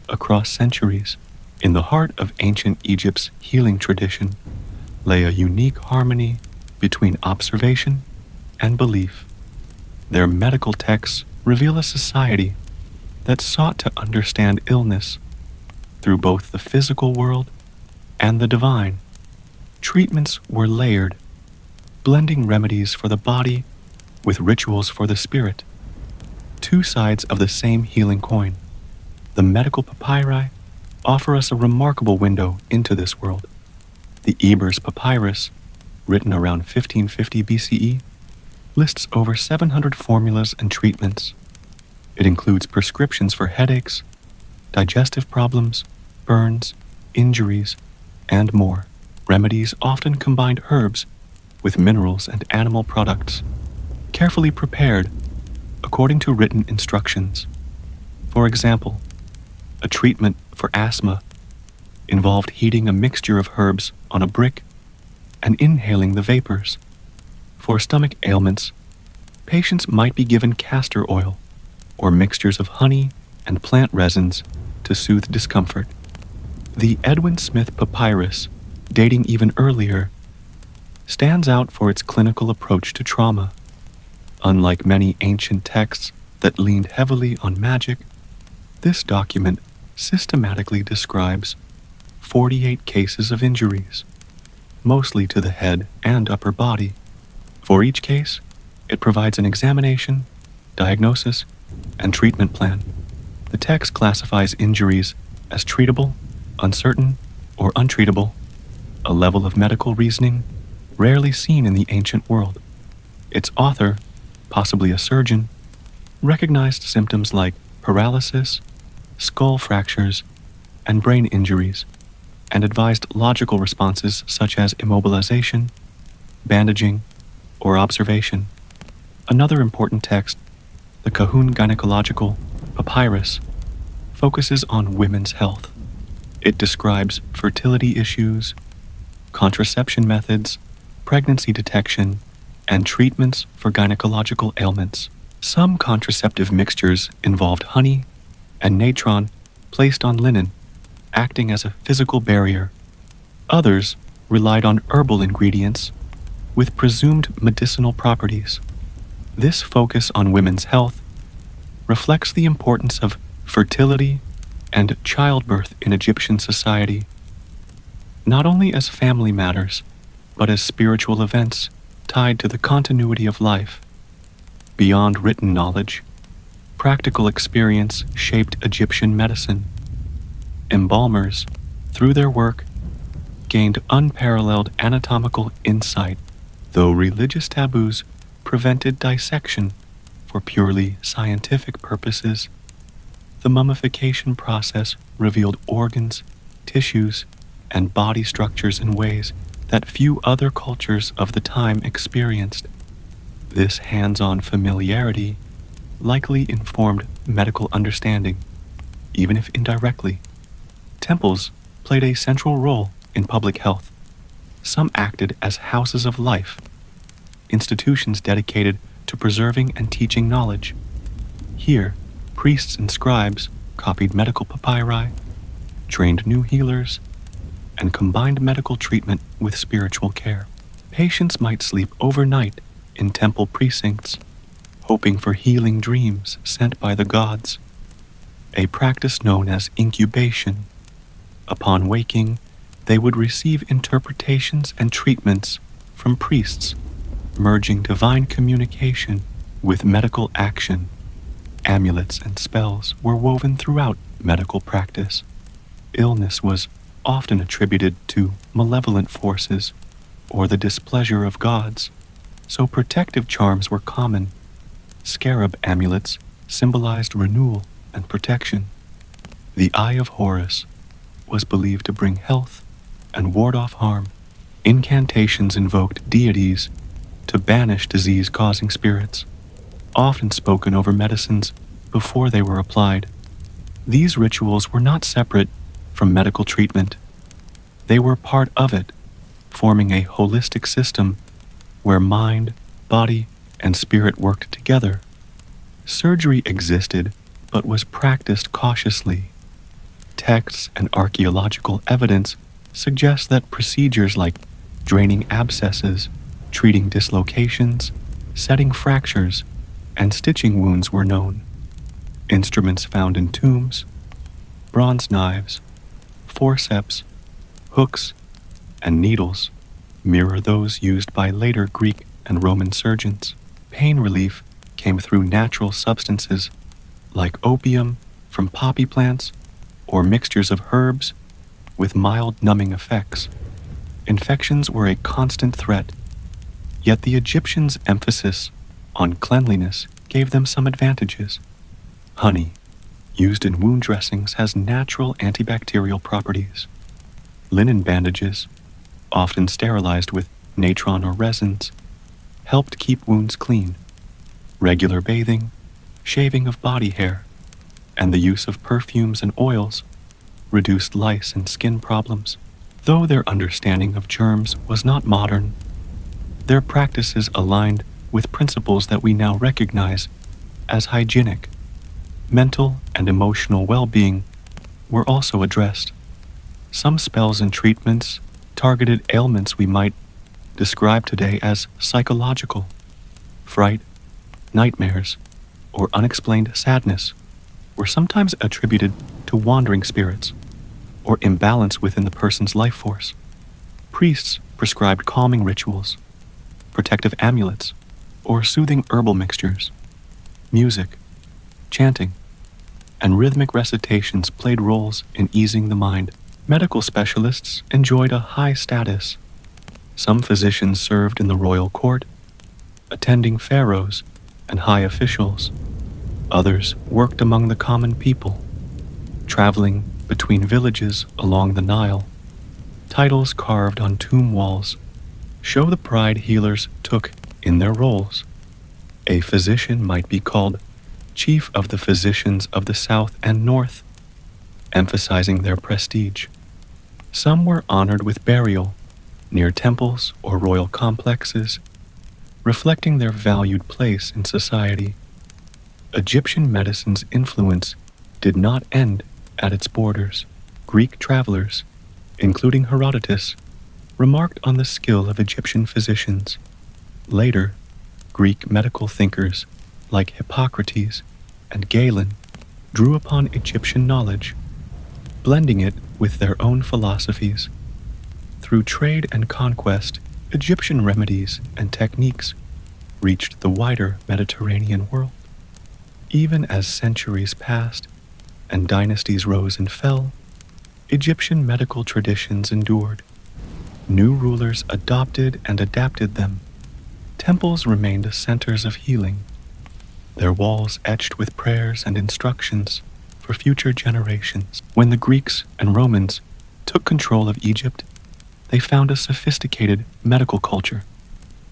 across centuries. In the heart of ancient Egypt's healing tradition lay a unique harmony between observation and belief. Their medical texts reveal a society that sought to understand illness through both the physical world and the divine. Treatments were layered, blending remedies for the body with rituals for the spirit, two sides of the same healing coin. The medical papyri offer us a remarkable window into this world. The Ebers Papyrus, written around 1550 BCE, lists over 700 formulas and treatments. It includes prescriptions for headaches, digestive problems, burns, injuries, and more. Remedies often combined herbs with minerals and animal products, carefully prepared according to written instructions. For example, a treatment for asthma involved heating a mixture of herbs on a brick and inhaling the vapors. For stomach ailments, patients might be given castor oil or mixtures of honey and plant resins to soothe discomfort. The Edwin Smith Papyrus, dating even earlier, stands out for its clinical approach to trauma. Unlike many ancient texts that leaned heavily on magic, this document systematically describes 48 cases of injuries, mostly to the head and upper body. For each case, it provides an examination, diagnosis, and treatment plan. The text classifies injuries as treatable, uncertain, or untreatable, a level of medical reasoning rarely seen in the ancient world. Its author, possibly a surgeon, recognized symptoms like paralysis, skull fractures, and brain injuries, and advised logical responses such as immobilization, bandaging, or observation. Another important text, the Kahun Gynecological Papyrus, focuses on women's health. It describes fertility issues, contraception methods, pregnancy detection, and treatments for gynecological ailments. Some contraceptive mixtures involved honey and natron placed on linen, acting as a physical barrier. Others relied on herbal ingredients with presumed medicinal properties. This focus on women's health reflects the importance of fertility and childbirth in Egyptian society, not only as family matters, but as spiritual events tied to the continuity of life. Beyond written knowledge, practical experience shaped Egyptian medicine. Embalmers, through their work, gained unparalleled anatomical insight, though religious taboos prevented dissection for purely scientific purposes. The mummification process revealed organs, tissues, and body structures in ways that few other cultures of the time experienced. This hands-on familiarity likely informed medical understanding, even if indirectly. Temples played a central role in public health. Some acted as houses of life, institutions dedicated to preserving and teaching knowledge. Here, priests and scribes copied medical papyri, trained new healers, and combined medical treatment with spiritual care. Patients might sleep overnight in temple precincts, hoping for healing dreams sent by the gods, a practice known as incubation. Upon waking, they would receive interpretations and treatments from priests, merging divine communication with medical action. Amulets and spells were woven throughout medical practice. Illness was often attributed to malevolent forces or the displeasure of gods, so protective charms were common. Scarab amulets symbolized renewal and protection. The Eye of Horus was believed to bring health and ward off harm. Incantations invoked deities to banish disease-causing spirits, often spoken over medicines before they were applied. These rituals were not separate from medical treatment. They were part of it, forming a holistic system where mind, body, and spirit worked together. Surgery existed, but was practiced cautiously. Texts and archaeological evidence suggest that procedures like draining abscesses, treating dislocations, setting fractures, and stitching wounds were known. Instruments found in tombs, bronze knives, forceps, hooks, and needles mirror those used by later Greek and Roman surgeons. Pain relief came through natural substances like opium from poppy plants or mixtures of herbs with mild numbing effects. Infections were a constant threat, yet the Egyptians' emphasis on cleanliness gave them some advantages. Honey, used in wound dressings, has natural antibacterial properties. Linen bandages, often sterilized with natron or resins, helped keep wounds clean. Regular bathing, shaving of body hair, and the use of perfumes and oils reduced lice and skin problems. Though their understanding of germs was not modern, their practices aligned with principles that we now recognize as hygienic. Mental and emotional well-being were also addressed. Some spells and treatments targeted ailments we might describe today as psychological. Fright, nightmares, or unexplained sadness were sometimes attributed to wandering spirits or imbalance within the person's life force. Priests prescribed calming rituals, protective amulets, or soothing herbal mixtures. Music, chanting, and rhythmic recitations played roles in easing the mind. Medical specialists enjoyed a high status. Some physicians served in the royal court, attending pharaohs and high officials. Others worked among the common people, traveling between villages along the Nile. Titles carved on tomb walls show the pride healers took in their roles. A physician might be called Chief of the Physicians of the South and North, emphasizing their prestige. Some were honored with burial near temples or royal complexes, reflecting their valued place in society. Egyptian medicine's influence did not end at its borders. Greek travelers, including Herodotus, remarked on the skill of Egyptian physicians. Later, Greek medical thinkers like Hippocrates and Galen drew upon Egyptian knowledge, blending it with their own philosophies. Through trade and conquest, Egyptian remedies and techniques reached the wider Mediterranean world. Even as centuries passed and dynasties rose and fell, Egyptian medical traditions endured. New rulers adopted and adapted them. Temples remained centers of healing, their walls etched with prayers and instructions for future generations. When the Greeks and Romans took control of Egypt, they found a sophisticated medical culture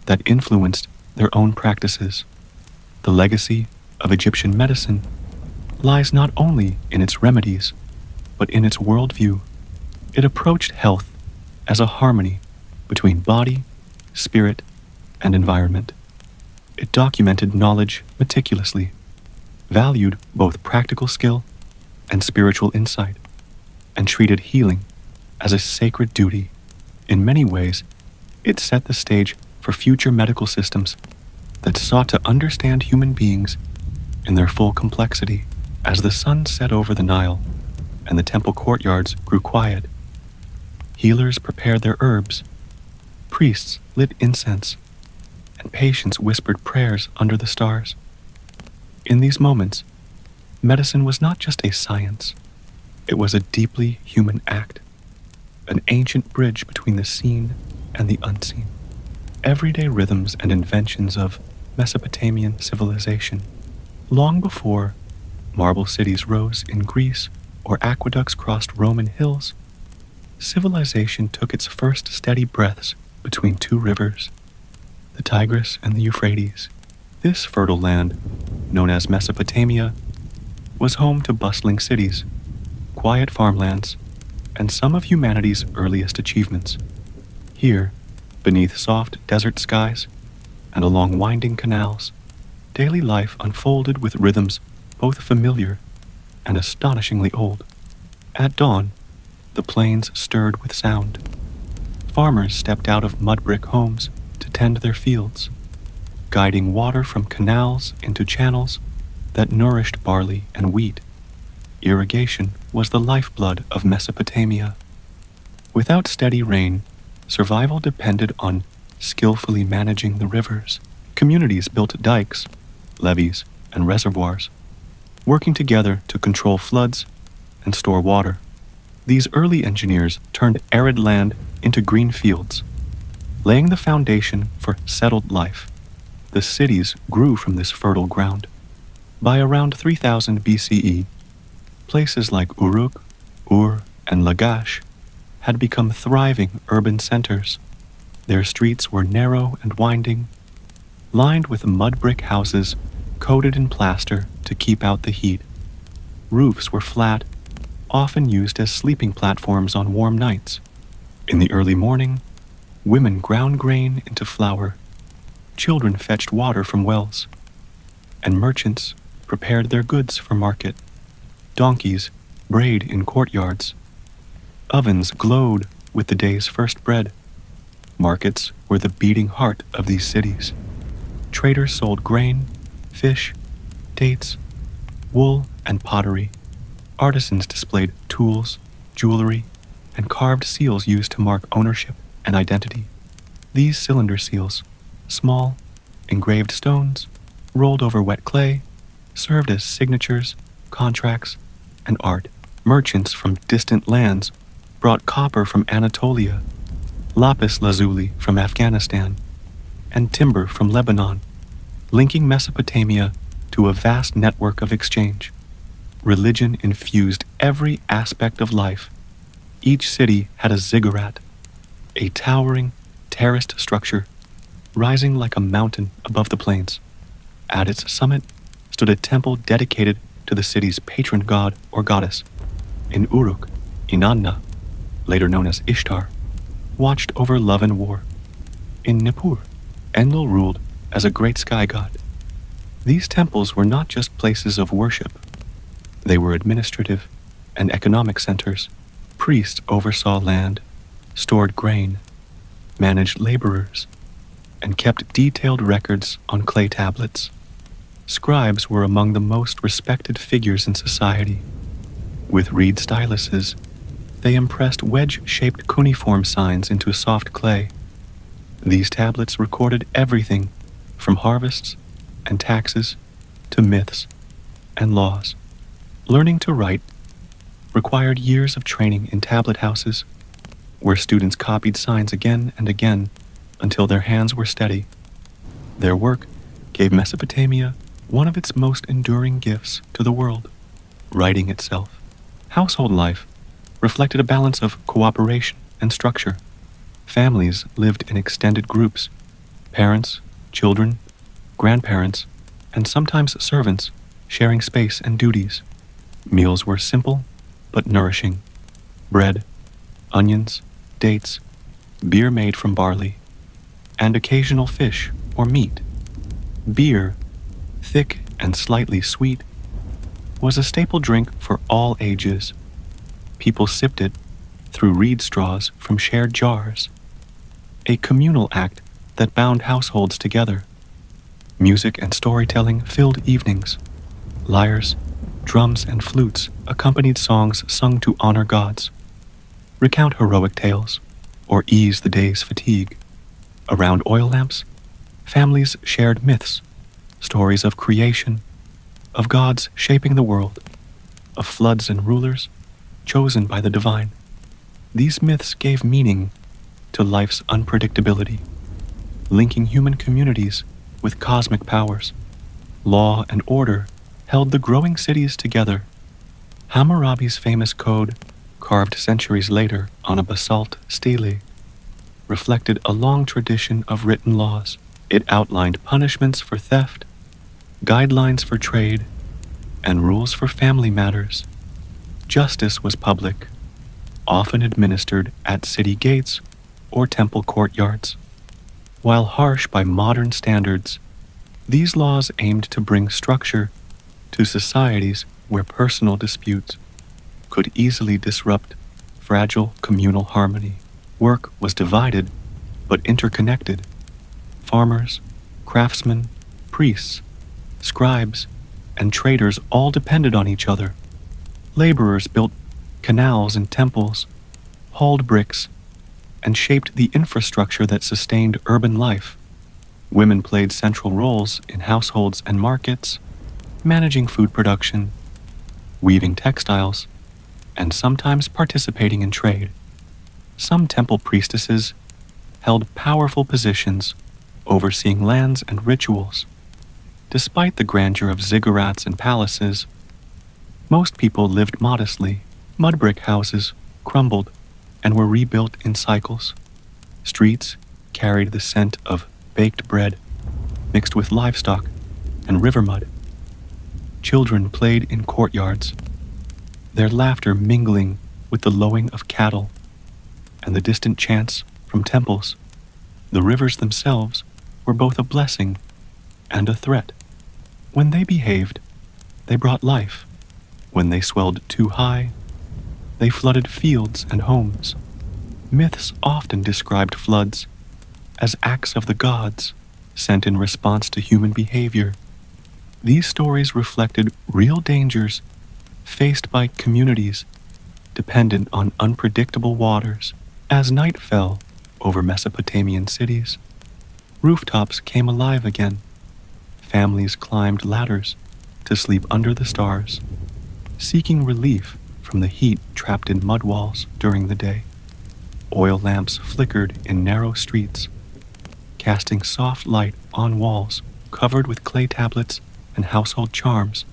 that influenced their own practices. The legacy of Egyptian medicine lies not only in its remedies, but in its worldview. It approached health as a harmony between body, spirit, and environment. It documented knowledge meticulously, valued both practical skill and spiritual insight, and treated healing as a sacred duty. In many ways, it set the stage for future medical systems that sought to understand human beings in their full complexity. As the sun set over the Nile and the temple courtyards grew quiet, healers prepared their herbs, priests lit incense, and patients whispered prayers under the stars. In these moments, medicine was not just a science, it was a deeply human act, an ancient bridge between the seen and the unseen. Everyday rhythms and inventions of Mesopotamian civilization. Long before marble cities rose in Greece or aqueducts crossed Roman hills, civilization took its first steady breaths between two rivers, the Tigris and the Euphrates. This fertile land, known as Mesopotamia, was home to bustling cities, quiet farmlands, and some of humanity's earliest achievements. Here, beneath soft desert skies and along winding canals, daily life unfolded with rhythms both familiar and astonishingly old. At dawn, the plains stirred with sound. Farmers stepped out of mud brick homes to tend their fields, guiding water from canals into channels that nourished barley and wheat. Irrigation was the lifeblood of Mesopotamia. Without steady rain, survival depended on skillfully managing the rivers. Communities built dikes, levees, and reservoirs, working together to control floods and store water. These early engineers turned arid land into green fields, laying the foundation for settled life. The cities grew from this fertile ground. By around 3000 BCE, places like Uruk, Ur, and Lagash had become thriving urban centers. Their streets were narrow and winding, lined with mud brick houses coated in plaster to keep out the heat. Roofs were flat, often used as sleeping platforms on warm nights. In the early morning, women ground grain into flour, children fetched water from wells, and merchants prepared their goods for market. Donkeys brayed in courtyards. Ovens glowed with the day's first bread. Markets were the beating heart of these cities. Traders sold grain, fish, dates, wool, and pottery. Artisans displayed tools, jewelry, and carved seals used to mark ownership and identity. These cylinder seals, small, engraved stones, rolled over wet clay, served as signatures, contracts, and art. Merchants from distant lands brought copper from Anatolia, lapis lazuli from Afghanistan, and timber from Lebanon, linking Mesopotamia to a vast network of exchange. Religion infused every aspect of life. Each city had a ziggurat, a towering, terraced structure rising like a mountain above the plains. At its summit stood a temple dedicated to the city's patron god or goddess. In Uruk, Inanna, later known as Ishtar, watched over love and war. In Nippur, Enlil ruled as a great sky god. These temples were not just places of worship. They were administrative and economic centers. Priests oversaw land, stored grain, managed laborers, and kept detailed records on clay tablets. Scribes were among the most respected figures in society. With reed styluses, they impressed wedge-shaped cuneiform signs into soft clay. These tablets recorded everything from harvests and taxes to myths and laws. Learning to write required years of training in tablet houses, where students copied signs again and again until their hands were steady. Their work gave Mesopotamia one of its most enduring gifts to the world, writing itself. Household life reflected a balance of cooperation and structure. Families lived in extended groups: parents, children, grandparents, and sometimes servants sharing space and duties. Meals were simple but nourishing: bread, onions, dates, beer made from barley, and occasional fish or meat. Beer, thick and slightly sweet, was a staple drink for all ages. People sipped it through reed straws from shared jars, a communal act that bound households together. Music and storytelling filled evenings. Lyres, drums, and flutes accompanied songs sung to honor gods, recount heroic tales, or ease the day's fatigue. Around oil lamps, families shared myths, stories of creation, of gods shaping the world, of floods and rulers chosen by the divine. These myths gave meaning to life's unpredictability, linking human communities with cosmic powers. Law and order held the growing cities together. Hammurabi's famous code, carved centuries later on a basalt stele, reflected a long tradition of written laws. It outlined punishments for theft, guidelines for trade, and rules for family matters. Justice was public, often administered at city gates or temple courtyards. While harsh by modern standards, these laws aimed to bring structure to societies where personal disputes could easily disrupt fragile communal harmony. Work was divided but interconnected. Farmers, craftsmen, priests, scribes, and traders all depended on each other. Laborers built canals and temples, hauled bricks, and shaped the infrastructure that sustained urban life. Women played central roles in households and markets, managing food production, weaving textiles, and sometimes participating in trade. Some temple priestesses held powerful positions, overseeing lands and rituals. Despite the grandeur of ziggurats and palaces, most people lived modestly. Mud brick houses crumbled and were rebuilt in cycles. Streets carried the scent of baked bread mixed with livestock and river mud. Children played in courtyards, their laughter mingling with the lowing of cattle and the distant chants from temples. The rivers themselves were both a blessing and a threat. When they behaved, they brought life. When they swelled too high, they flooded fields and homes. Myths often described floods as acts of the gods sent in response to human behavior. These stories reflected real dangers faced by communities dependent on unpredictable waters. As night fell over Mesopotamian cities, rooftops came alive again. Families climbed ladders to sleep under the stars, seeking relief from the heat trapped in mud walls during the day. Oil lamps flickered in narrow streets, casting soft light on walls covered with clay tablets and household charms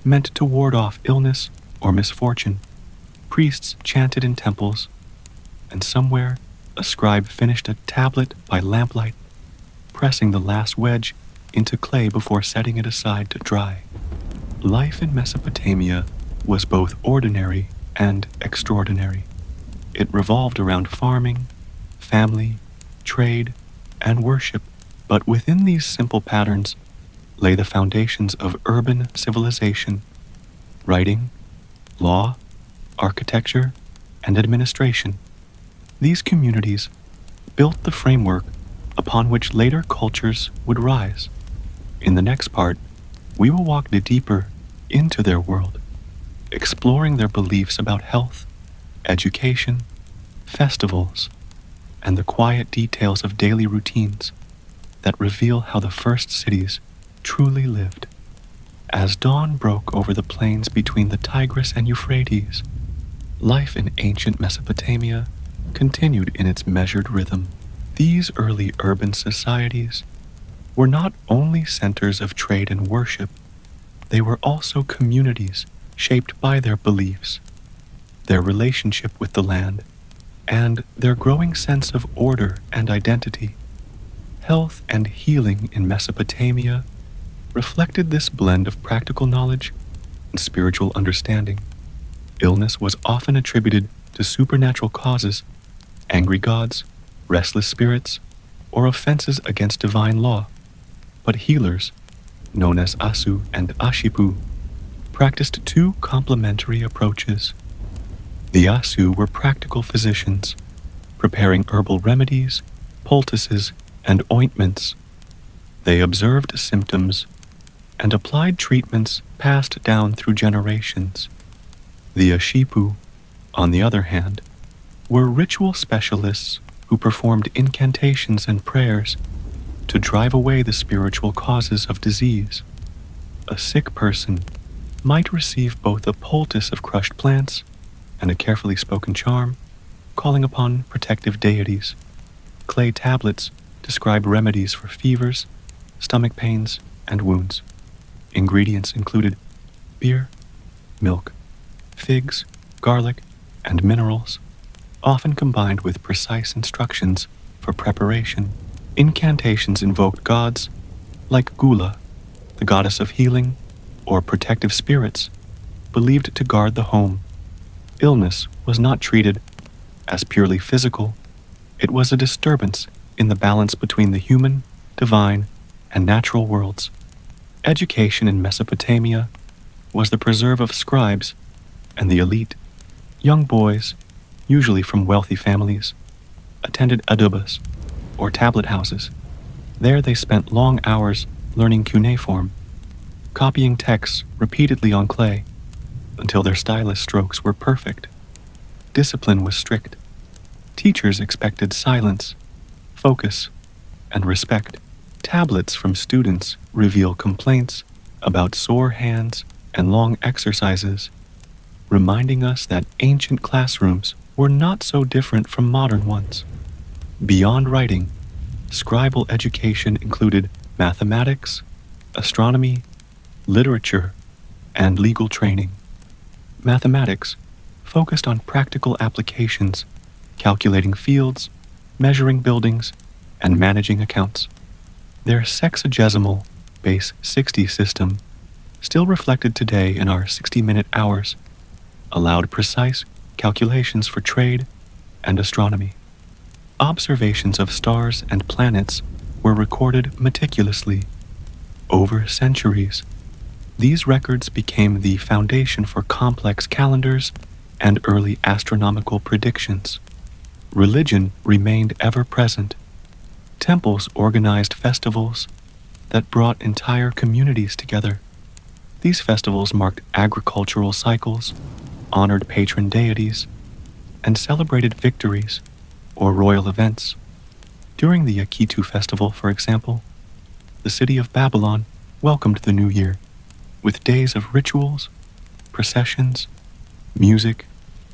meant to ward off illness or misfortune. Priests chanted in temples, and somewhere a scribe finished a tablet by lamplight, pressing the last wedge into clay before setting it aside to dry. Life in Mesopotamia was both ordinary and extraordinary. It revolved around farming, family, trade, and worship, but within these simple patterns lay the foundations of urban civilization: writing, law, architecture, and administration. These communities built the framework upon which later cultures would rise. In the next part, we will walk deeper into their world, exploring their beliefs about health, education, festivals, and the quiet details of daily routines that reveal how the first cities truly lived. As dawn broke over the plains between the Tigris and Euphrates, life in ancient Mesopotamia continued in its measured rhythm. These early urban societies were not only centers of trade and worship, they were also communities shaped by their beliefs, their relationship with the land, and their growing sense of order and identity. Health and healing in Mesopotamia reflected this blend of practical knowledge and spiritual understanding. Illness was often attributed to supernatural causes, angry gods, restless spirits, or offenses against divine law. But healers, known as Asu and Ashipu, practiced two complementary approaches. The Asu were practical physicians, preparing herbal remedies, poultices, and ointments. They observed symptoms and applied treatments passed down through generations. The Ashipu, on the other hand, were ritual specialists who performed incantations and prayers to drive away the spiritual causes of disease. A sick person might receive both a poultice of crushed plants and a carefully spoken charm, calling upon protective deities. Clay tablets describe remedies for fevers, stomach pains, and wounds. Ingredients included beer, milk, figs, garlic, and minerals, often combined with precise instructions for preparation. Incantations invoked gods like Gula, the goddess of healing, or protective spirits, believed to guard the home. Illness was not treated as purely physical, it was a disturbance in the balance between the human, divine, and natural worlds. Education in Mesopotamia was the preserve of scribes and the elite. Young boys, usually from wealthy families, attended adubas, or tablet houses. There they spent long hours learning cuneiform, copying texts repeatedly on clay until their stylus strokes were perfect. Discipline was strict. Teachers expected silence, focus, and respect. Tablets from students reveal complaints about sore hands and long exercises, reminding us that ancient classrooms were not so different from modern ones. Beyond writing, scribal education included mathematics, astronomy, literature, and legal training. Mathematics focused on practical applications, calculating fields, measuring buildings, and managing accounts. Their sexagesimal base 60 system, still reflected today in our 60-minute hours, allowed precise calculations for trade and astronomy. Observations of stars and planets were recorded meticulously. Over centuries, these records became the foundation for complex calendars and early astronomical predictions. Religion remained ever present. Temples organized festivals that brought entire communities together. These festivals marked agricultural cycles, honored patron deities, and celebrated victories or royal events. During the Akitu festival, for example, the city of Babylon welcomed the new year with days of rituals, processions, music,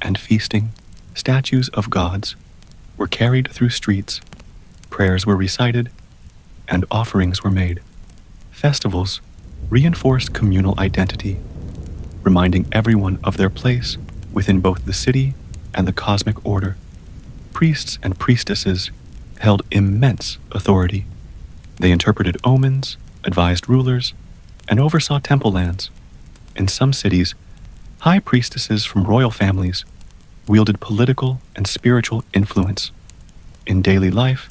and feasting. Statues of gods were carried through streets, prayers were recited, and offerings were made. Festivals reinforced communal identity, reminding everyone of their place within both the city and the cosmic order. Priests and priestesses held immense authority. They interpreted omens, advised rulers, and oversaw temple lands. In some cities, high priestesses from royal families wielded political and spiritual influence. In daily life,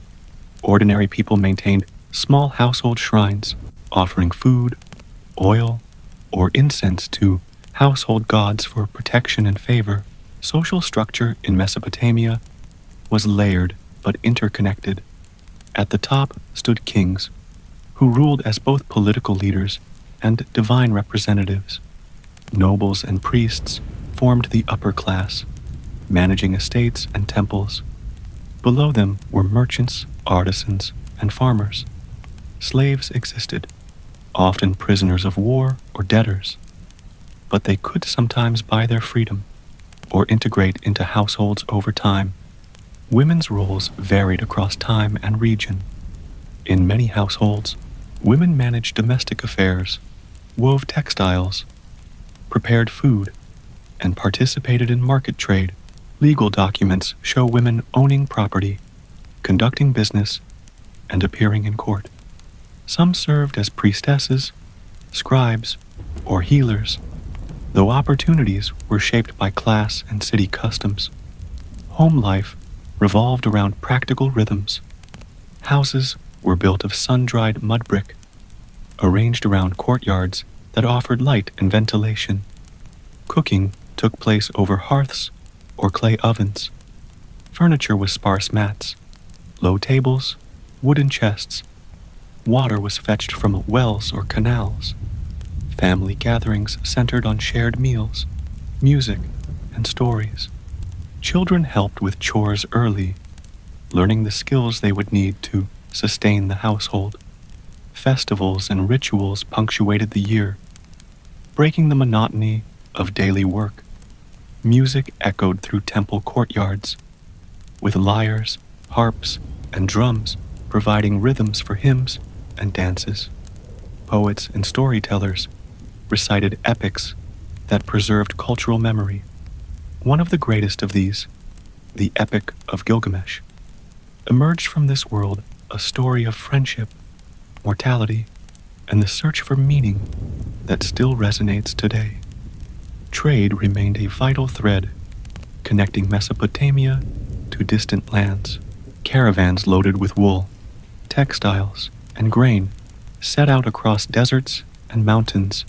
ordinary people maintained small household shrines, offering food, oil, or incense to household gods for protection and favor. Social structure in Mesopotamia was layered but interconnected. At the top stood kings, who ruled as both political leaders and divine representatives. Nobles and priests formed the upper class, managing estates and temples. Below them were merchants, artisans, and farmers. Slaves existed, often prisoners of war or debtors, but they could sometimes buy their freedom or integrate into households over time. Women's roles varied across time and region. In many households, women managed domestic affairs, wove textiles, prepared food, and participated in market trade. Legal documents show women owning property, conducting business, and appearing in court. Some served as priestesses, scribes, or healers, though opportunities were shaped by class and city customs. Home life revolved around practical rhythms. Houses were built of sun-dried mud brick, arranged around courtyards that offered light and ventilation. Cooking took place over hearths or clay ovens. Furniture was sparse mats, low tables, wooden chests. Water was fetched from wells or canals. Family gatherings centered on shared meals, music, and stories. Children helped with chores early, learning the skills they would need to sustain the household. Festivals and rituals punctuated the year, breaking the monotony of daily work. Music echoed through temple courtyards, with lyres, harps, and drums providing rhythms for hymns and dances. Poets and storytellers recited epics that preserved cultural memory. One of the greatest of these, the Epic of Gilgamesh, emerged from this world a story of friendship, mortality, and the search for meaning that still resonates today. Trade remained a vital thread, connecting Mesopotamia to distant lands. Caravans loaded with wool, textiles, and grain set out across deserts and mountains,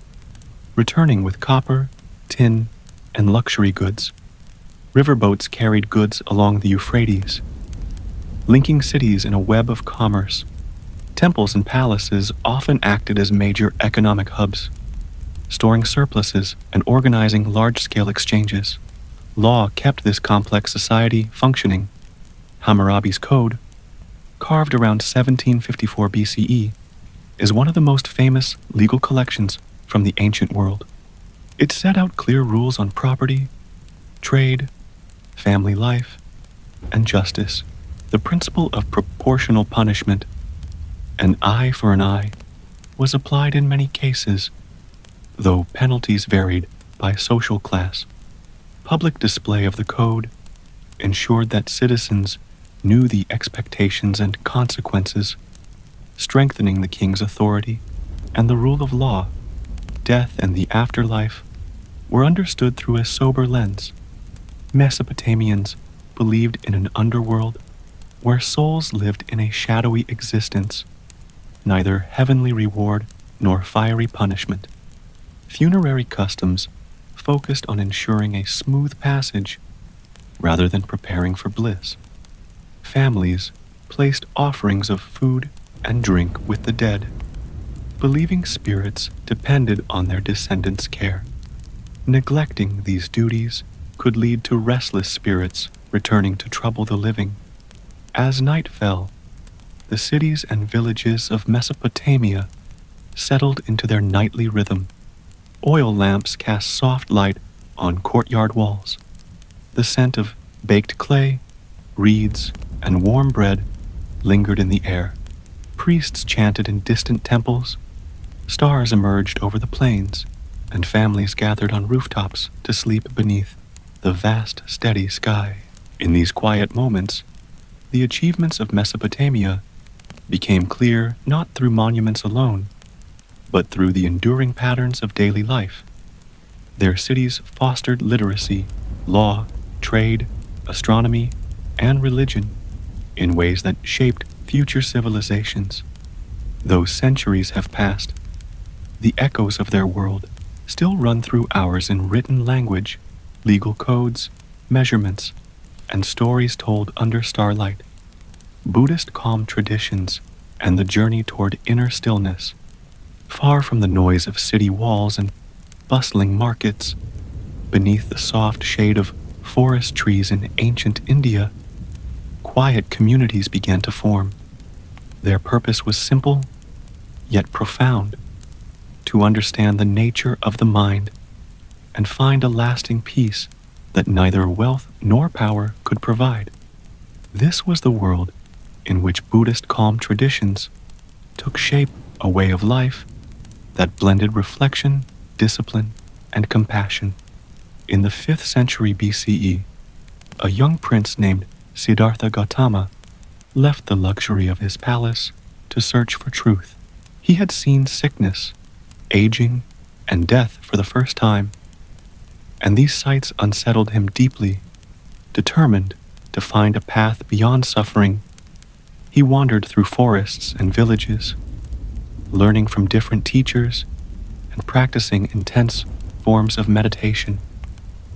returning with copper, tin, and luxury goods. Riverboats carried goods along the Euphrates, linking cities in a web of commerce. Temples and palaces often acted as major economic hubs, storing surpluses and organizing large-scale exchanges. Law kept this complex society functioning. Hammurabi's Code, carved around 1754 BCE, is one of the most famous legal collections from the ancient world. It set out clear rules on property, trade, family life, and justice. The principle of proportional punishment, an eye for an eye, was applied in many cases, though penalties varied by social class. Public display of the code ensured that citizens knew the expectations and consequences, strengthening the king's authority and the rule of law. Death and the afterlife were understood through a sober lens. Mesopotamians believed in an underworld where souls lived in a shadowy existence, neither heavenly reward nor fiery punishment. Funerary customs focused on ensuring a smooth passage rather than preparing for bliss. Families placed offerings of food and drink with the dead, believing spirits depended on their descendants' care. Neglecting these duties could lead to restless spirits returning to trouble the living. As night fell, the cities and villages of Mesopotamia settled into their nightly rhythm. Oil lamps cast soft light on courtyard walls. The scent of baked clay, reeds, and warm bread lingered in the air. Priests chanted in distant temples, stars emerged over the plains, and families gathered on rooftops to sleep beneath the vast, steady sky. In these quiet moments, the achievements of Mesopotamia became clear not through monuments alone, but through the enduring patterns of daily life. Their cities fostered literacy, law, trade, astronomy, and religion in ways that shaped future civilizations. Though centuries have passed, the echoes of their world still run through ours in written language, legal codes, measurements, and stories told under starlight. Buddhist calm traditions and the journey toward inner stillness, far from the noise of city walls and bustling markets, beneath the soft shade of forest trees in ancient India, quiet communities began to form. Their purpose was simple, yet profound: to understand the nature of the mind and find a lasting peace that neither wealth nor power could provide. This was the world in which Buddhist calm traditions took shape, a way of life that blended reflection, discipline, and compassion. In the 5th century BCE, a young prince named Siddhartha Gautama left the luxury of his palace to search for truth. He had seen sickness, aging, and death for the first time, and these sights unsettled him deeply. Determined to find a path beyond suffering, he wandered through forests and villages, learning from different teachers and practicing intense forms of meditation.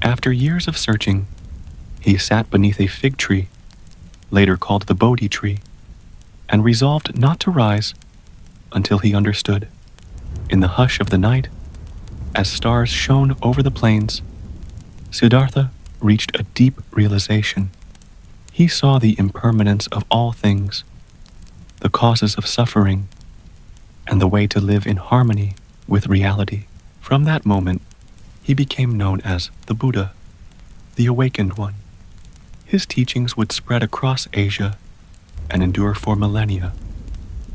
After years of searching, he sat beneath a fig tree, later called the Bodhi tree, and resolved not to rise until he understood. In the hush of the night, as stars shone over the plains, Siddhartha reached a deep realization. He saw the impermanence of all things, the causes of suffering, and the way to live in harmony with reality. From that moment, he became known as the Buddha, the Awakened One. His teachings would spread across Asia and endure for millennia,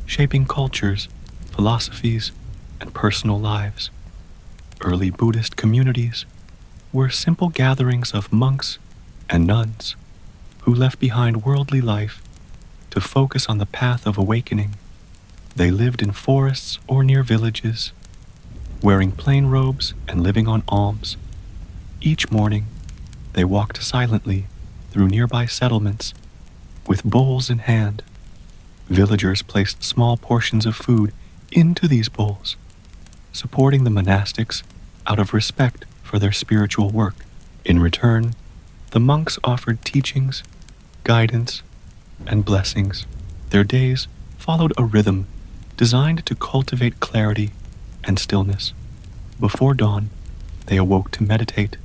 shaping cultures, philosophies, and personal lives. Early Buddhist communities were simple gatherings of monks and nuns who left behind worldly life to focus on the path of awakening. They lived in forests or near villages, wearing plain robes and living on alms. Each morning, they walked silently through nearby settlements with bowls in hand. Villagers placed small portions of food into these bowls, supporting the monastics out of respect for their spiritual work. In return, the monks offered teachings, guidance, and blessings. Their days followed a rhythm designed to cultivate clarity and stillness. Before dawn, they awoke to meditate.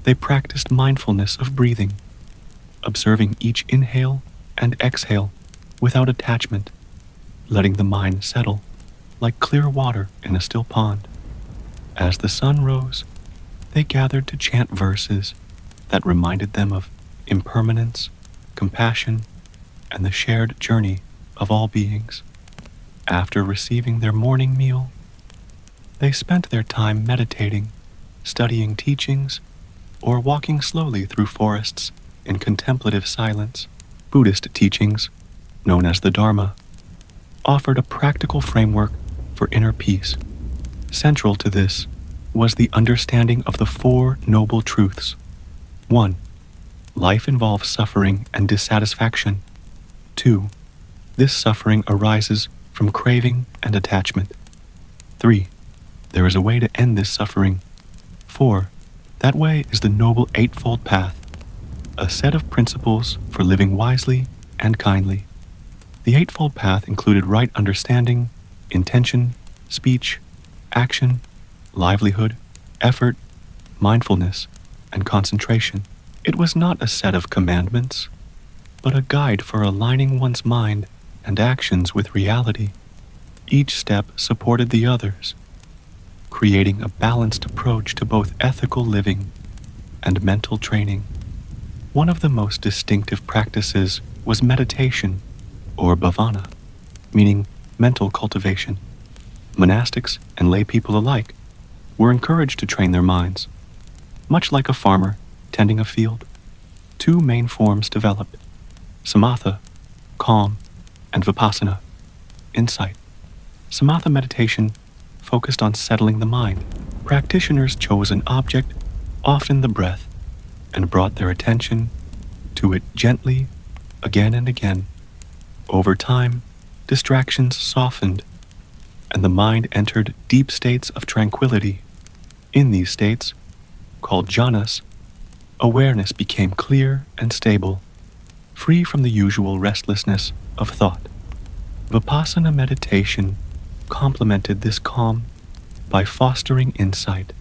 They practiced mindfulness of breathing, observing each inhale and exhale without attachment, letting the mind settle like clear water in a still pond. As the sun rose, they gathered to chant verses that reminded them of impermanence, compassion, and the shared journey of all beings. After receiving their morning meal, they spent their time meditating, studying teachings, or walking slowly through forests in contemplative silence. Buddhist teachings, known as the Dharma, offered a practical framework for inner peace. Central to this was the understanding of the Four Noble Truths. 1. Life involves suffering and dissatisfaction. 2. This suffering arises from craving and attachment. 3. There is a way to end this suffering. 4. That way is the Noble Eightfold Path, a set of principles for living wisely and kindly. The Eightfold Path included right understanding, intention, speech, action, livelihood, effort, mindfulness, and concentration. It was not a set of commandments, but a guide for aligning one's mind and actions with reality. Each step supported the others, creating a balanced approach to both ethical living and mental training. One of the most distinctive practices was meditation, or bhavana, meaning mental cultivation. Monastics and lay people alike were encouraged to train their minds. Much like a farmer tending a field, two main forms developed: samatha, calm, and vipassana, insight. Samatha meditation focused on settling the mind. Practitioners chose an object, often the breath, and brought their attention to it gently, again and again. Over time, distractions softened, and the mind entered deep states of tranquility. In these states, called jhanas, awareness became clear and stable, free from the usual restlessness of thought. Vipassana meditation complemented this calm by fostering insight.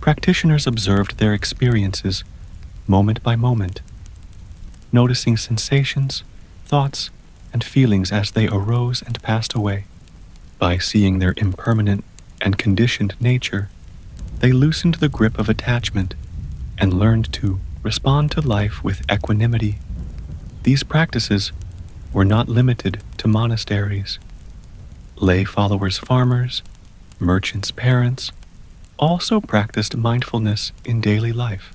Practitioners observed their experiences moment by moment, noticing sensations, thoughts, and feelings as they arose and passed away. By seeing their impermanent and conditioned nature, they loosened the grip of attachment and learned to respond to life with equanimity. These practices were not limited to monasteries. Lay followers, farmers, merchants, parents, also practiced mindfulness in daily life.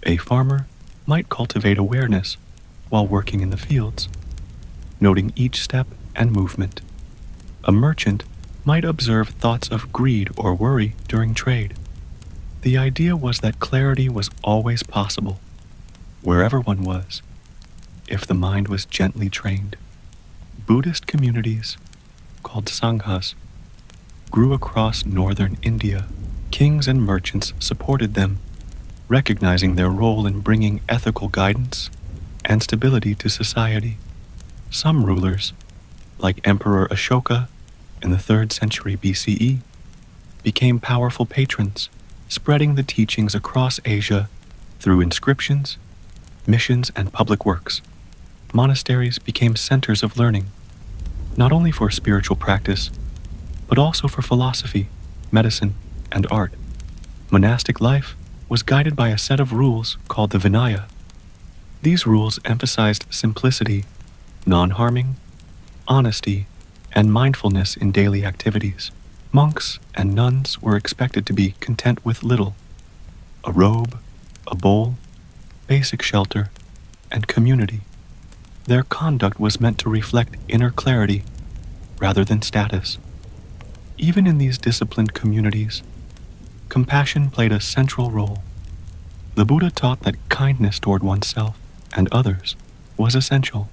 A farmer might cultivate awareness while working in the fields, noting each step and movement. A merchant might observe thoughts of greed or worry during trade. The idea was that clarity was always possible, wherever one was, if the mind was gently trained. Buddhist communities, called sanghas, grew across northern India. Kings and merchants supported them, recognizing their role in bringing ethical guidance and stability to society. Some rulers, like Emperor Ashoka in the 3rd century BCE, became powerful patrons, spreading the teachings across Asia through inscriptions, missions, and public works. Monasteries became centers of learning, not only for spiritual practice, but also for philosophy, medicine, and art. Monastic life was guided by a set of rules called the Vinaya. These rules emphasized simplicity, non-harming, honesty, and mindfulness in daily activities. Monks and nuns were expected to be content with little: a robe, a bowl, basic shelter, and community. Their conduct was meant to reflect inner clarity rather than status. Even in these disciplined communities, compassion played a central role. The Buddha taught that kindness toward oneself and others was essential.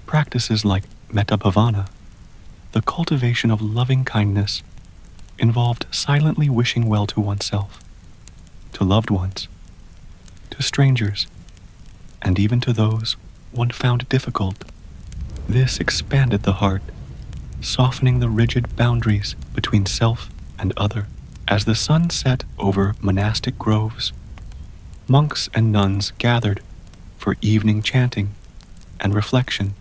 Practices like metta bhavana, the cultivation of loving kindness, involved silently wishing well to oneself, to loved ones, to strangers, and even to those one found difficult. This expanded the heart, softening the rigid boundaries between self and other. As the sun set over monastic groves, monks and nuns gathered for evening chanting and reflection.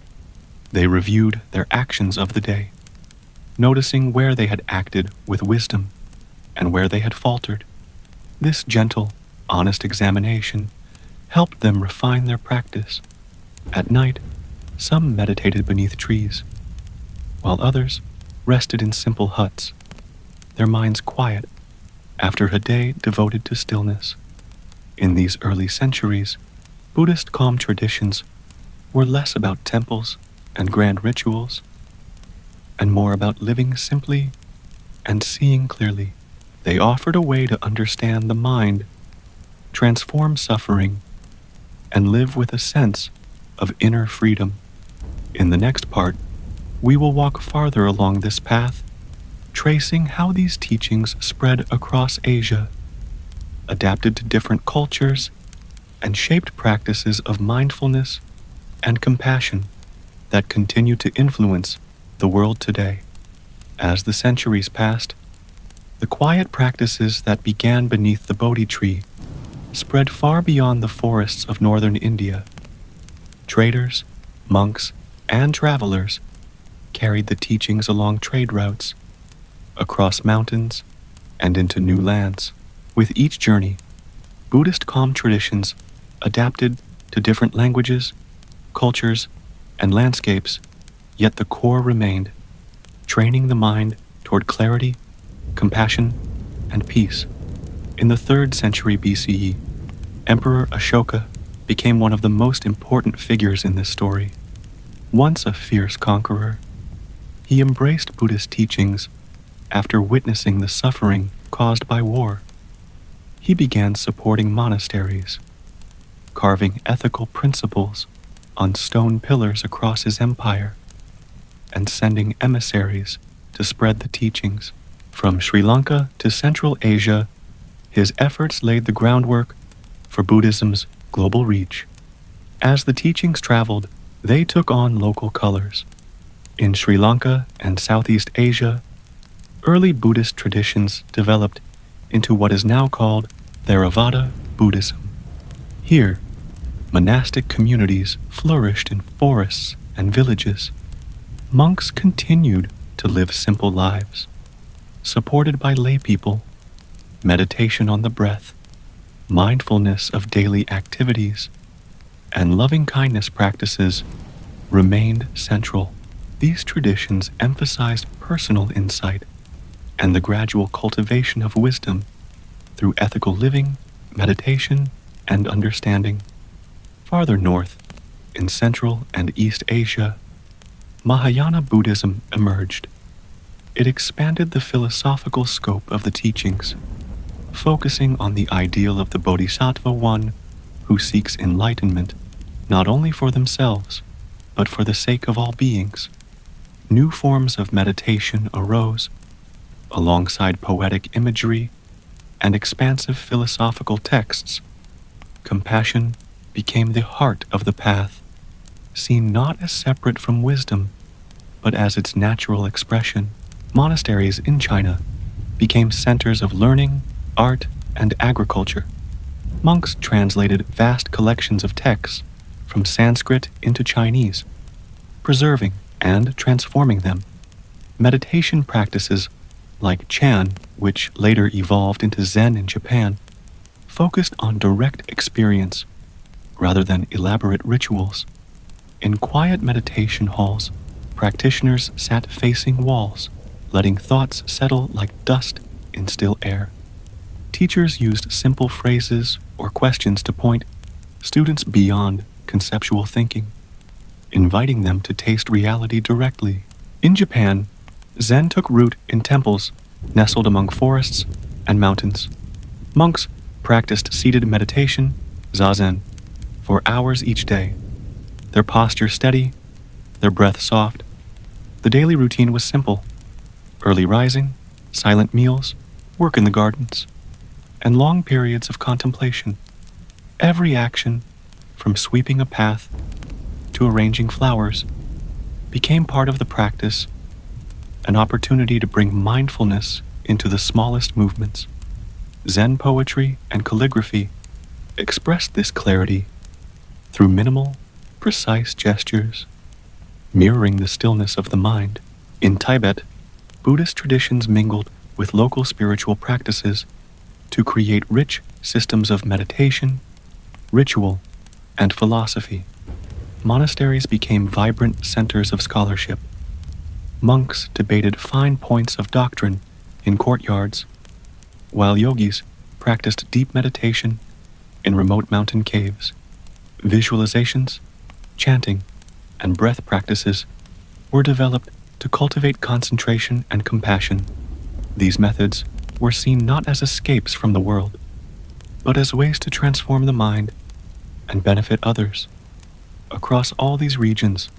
They reviewed their actions of the day, noticing where they had acted with wisdom and where they had faltered. This gentle, honest examination helped them refine their practice. At night, some meditated beneath trees, while others rested in simple huts, their minds quiet after a day devoted to stillness. In these early centuries, Buddhist calm traditions were less about temples and grand rituals, and more about living simply and seeing clearly. They offered a way to understand the mind, transform suffering, and live with a sense of inner freedom. In the next part, we will walk farther along this path, tracing how these teachings spread across Asia, adapted to different cultures, and shaped practices of mindfulness and compassion that continue to influence the world today. As the centuries passed, the quiet practices that began beneath the Bodhi tree spread far beyond the forests of northern India. Traders, monks, and travelers carried the teachings along trade routes, across mountains, and into new lands. With each journey, Buddhist calm traditions adapted to different languages, cultures, and landscapes, yet the core remained, training the mind toward clarity, compassion, and peace. In the 3rd century BCE, Emperor Ashoka became one of the most important figures in this story. Once a fierce conqueror, he embraced Buddhist teachings after witnessing the suffering caused by war. He began supporting monasteries, carving ethical principles on stone pillars across his empire, and sending emissaries to spread the teachings. From Sri Lanka to Central Asia, his efforts laid the groundwork for Buddhism's global reach. As the teachings traveled, they took on local colors. In Sri Lanka and Southeast Asia, early Buddhist traditions developed into what is now called Theravada Buddhism. Here, monastic communities flourished in forests and villages. Monks continued to live simple lives, supported by lay people, meditation on the breath, mindfulness of daily activities, and loving kindness practices remained central. These traditions emphasized personal insight and the gradual cultivation of wisdom through ethical living, meditation, and understanding. Farther north, in Central and East Asia, Mahayana Buddhism emerged. It expanded the philosophical scope of the teachings, focusing on the ideal of the Bodhisattva, one who seeks enlightenment not only for themselves, but for the sake of all beings. New forms of meditation arose, alongside poetic imagery and expansive philosophical texts. Compassion became the heart of the path, seen not as separate from wisdom, but as its natural expression. Monasteries in China became centers of learning, art, and agriculture. Monks translated vast collections of texts from Sanskrit into Chinese, preserving and transforming them. Meditation practices like Chan, which later evolved into Zen in Japan, focused on direct experience rather than elaborate rituals. In quiet meditation halls, practitioners sat facing walls, letting thoughts settle like dust in still air. Teachers used simple phrases or questions to point students beyond conceptual thinking, inviting them to taste reality directly. In Japan, Zen took root in temples nestled among forests and mountains. Monks practiced seated meditation, zazen, for hours each day, their posture steady, their breath soft. The daily routine was simple: early rising, silent meals, work in the gardens, and long periods of contemplation. Every action, from sweeping a path to arranging flowers, became part of the practice, an opportunity to bring mindfulness into the smallest movements. Zen poetry and calligraphy expressed this clarity through minimal, precise gestures, mirroring the stillness of the mind. In Tibet, Buddhist traditions mingled with local spiritual practices to create rich systems of meditation, ritual, and philosophy. Monasteries became vibrant centers of scholarship. Monks debated fine points of doctrine in courtyards, while yogis practiced deep meditation in remote mountain caves. Visualizations, chanting, and breath practices were developed to cultivate concentration and compassion. These methods were seen not as escapes from the world, but as ways to transform the mind and benefit others. Across all these regions,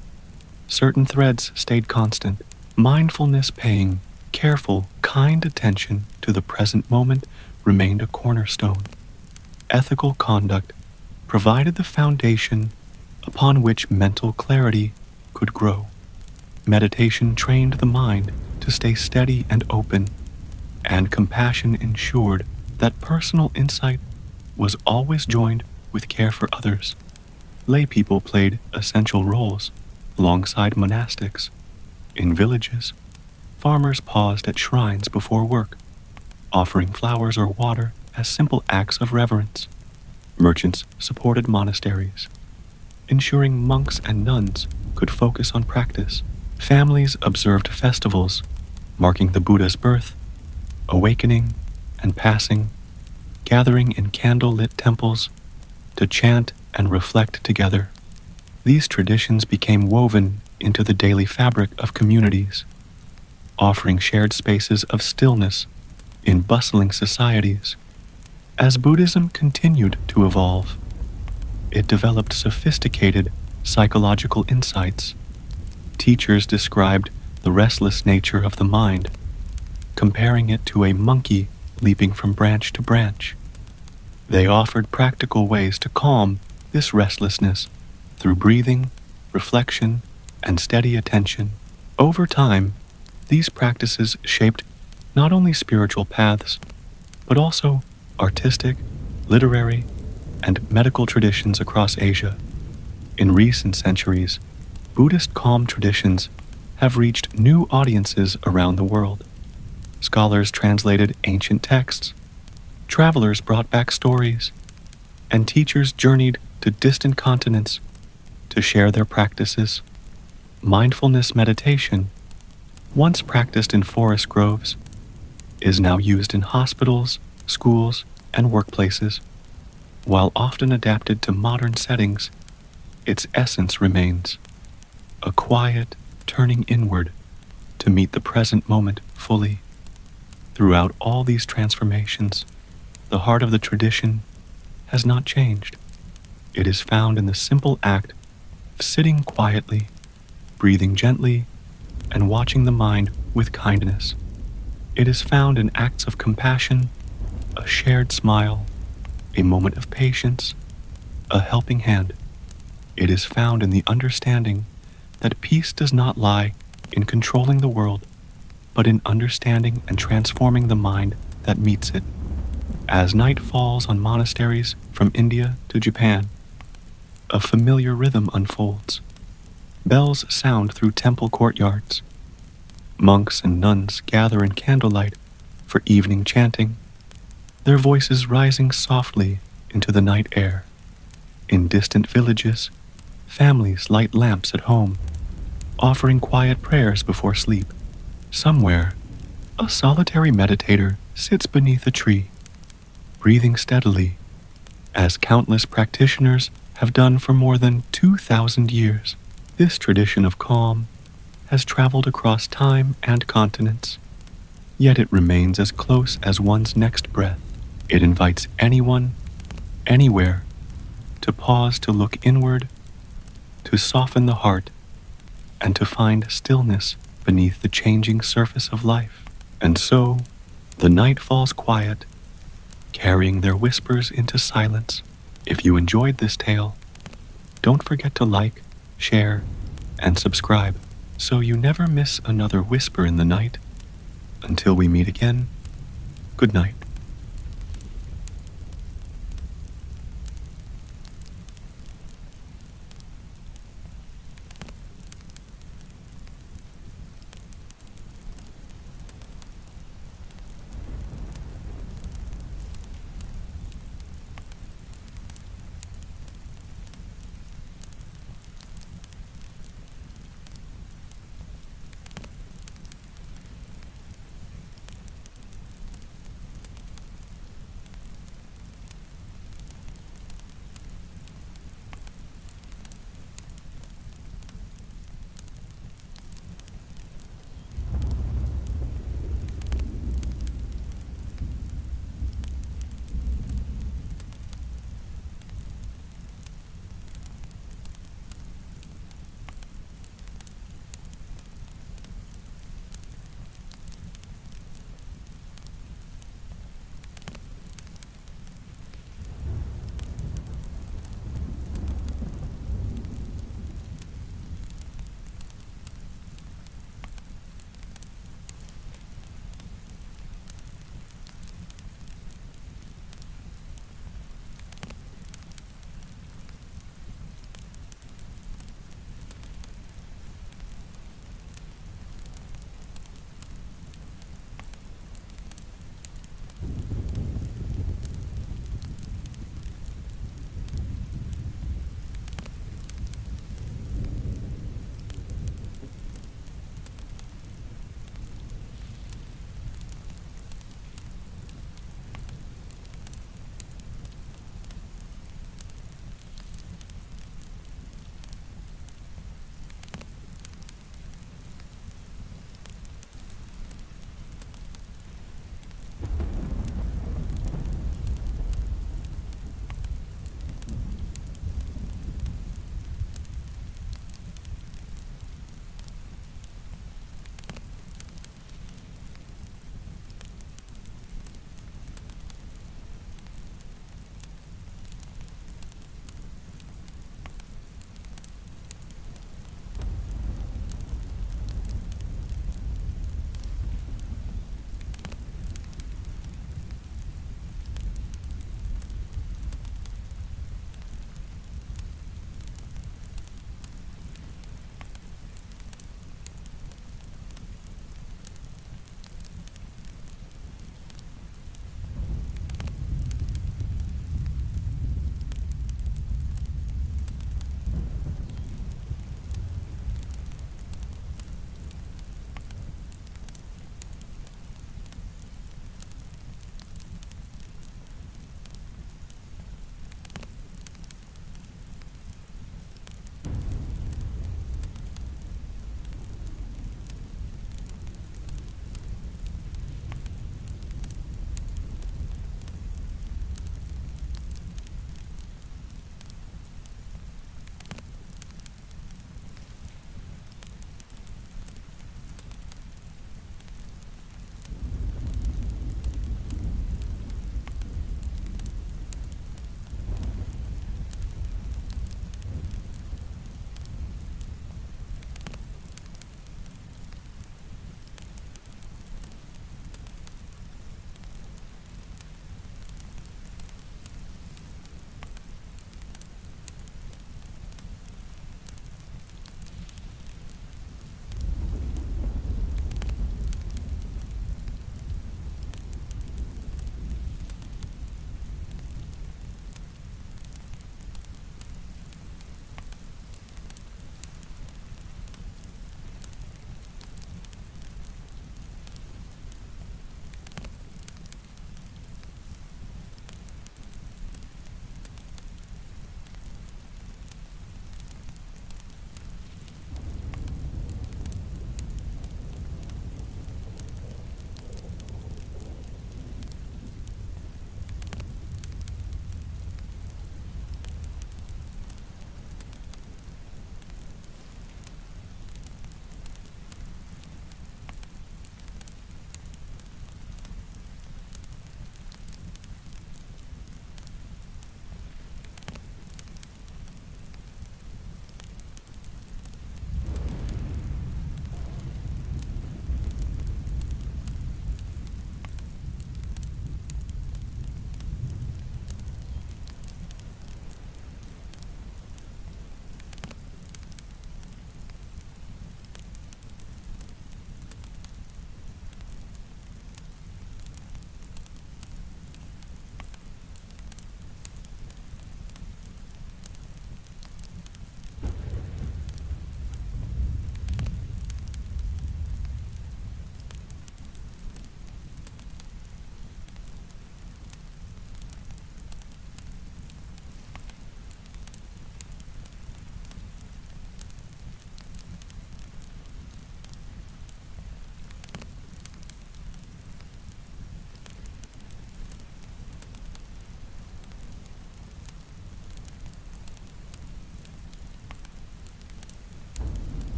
certain threads stayed constant: mindfulness, paying careful, kind attention to the present moment, remained a cornerstone. Ethical conduct provided the foundation upon which mental clarity could grow. Meditation trained the mind to stay steady and open, and compassion ensured that personal insight was always joined with care for others. Lay people played essential roles alongside monastics. In villages, farmers paused at shrines before work, offering flowers or water as simple acts of reverence. Merchants supported monasteries, ensuring monks and nuns could focus on practice. Families observed festivals marking the Buddha's birth, awakening, and passing, gathering in candle-lit temples to chant and reflect together. These traditions became woven into the daily fabric of communities, offering shared spaces of stillness in bustling societies. As Buddhism continued to evolve, it developed sophisticated psychological insights. Teachers described the restless nature of the mind, comparing it to a monkey leaping from branch to branch. They offered practical ways to calm this restlessness through breathing, reflection, and steady attention. Over time, these practices shaped not only spiritual paths, but also artistic, literary, and medical traditions across Asia. In recent centuries, Buddhist calm traditions have reached new audiences around the world. Scholars translated ancient texts, travelers brought back stories, and teachers journeyed to distant continents to share their practices. Mindfulness meditation, once practiced in forest groves, is now used in hospitals, schools, and workplaces. While often adapted to modern settings, its essence remains a quiet turning inward to meet the present moment fully. Throughout all these transformations, the heart of the tradition has not changed. It is found in the simple act of sitting quietly, breathing gently, and watching the mind with kindness. It is found in acts of compassion, a shared smile, a moment of patience, a helping hand. It is found in the understanding that peace does not lie in controlling the world, but in understanding and transforming the mind that meets it. As night falls on monasteries from India to Japan, a familiar rhythm unfolds. Bells sound through temple courtyards. Monks and nuns gather in candlelight for evening chanting, their voices rising softly into the night air. In distant villages, families light lamps at home, offering quiet prayers before sleep. Somewhere, a solitary meditator sits beneath a tree, breathing steadily, as countless practitioners have done for more than 2,000 years. This tradition of calm has traveled across time and continents, yet it remains as close as one's next breath. It invites anyone, anywhere, to pause to look inward, to soften the heart, and to find stillness beneath the changing surface of life. And so, the night falls quiet, carrying their whispers into silence. If you enjoyed this tale, don't forget to like, share, and subscribe so you never miss another whisper in the night. Until we meet again, good night.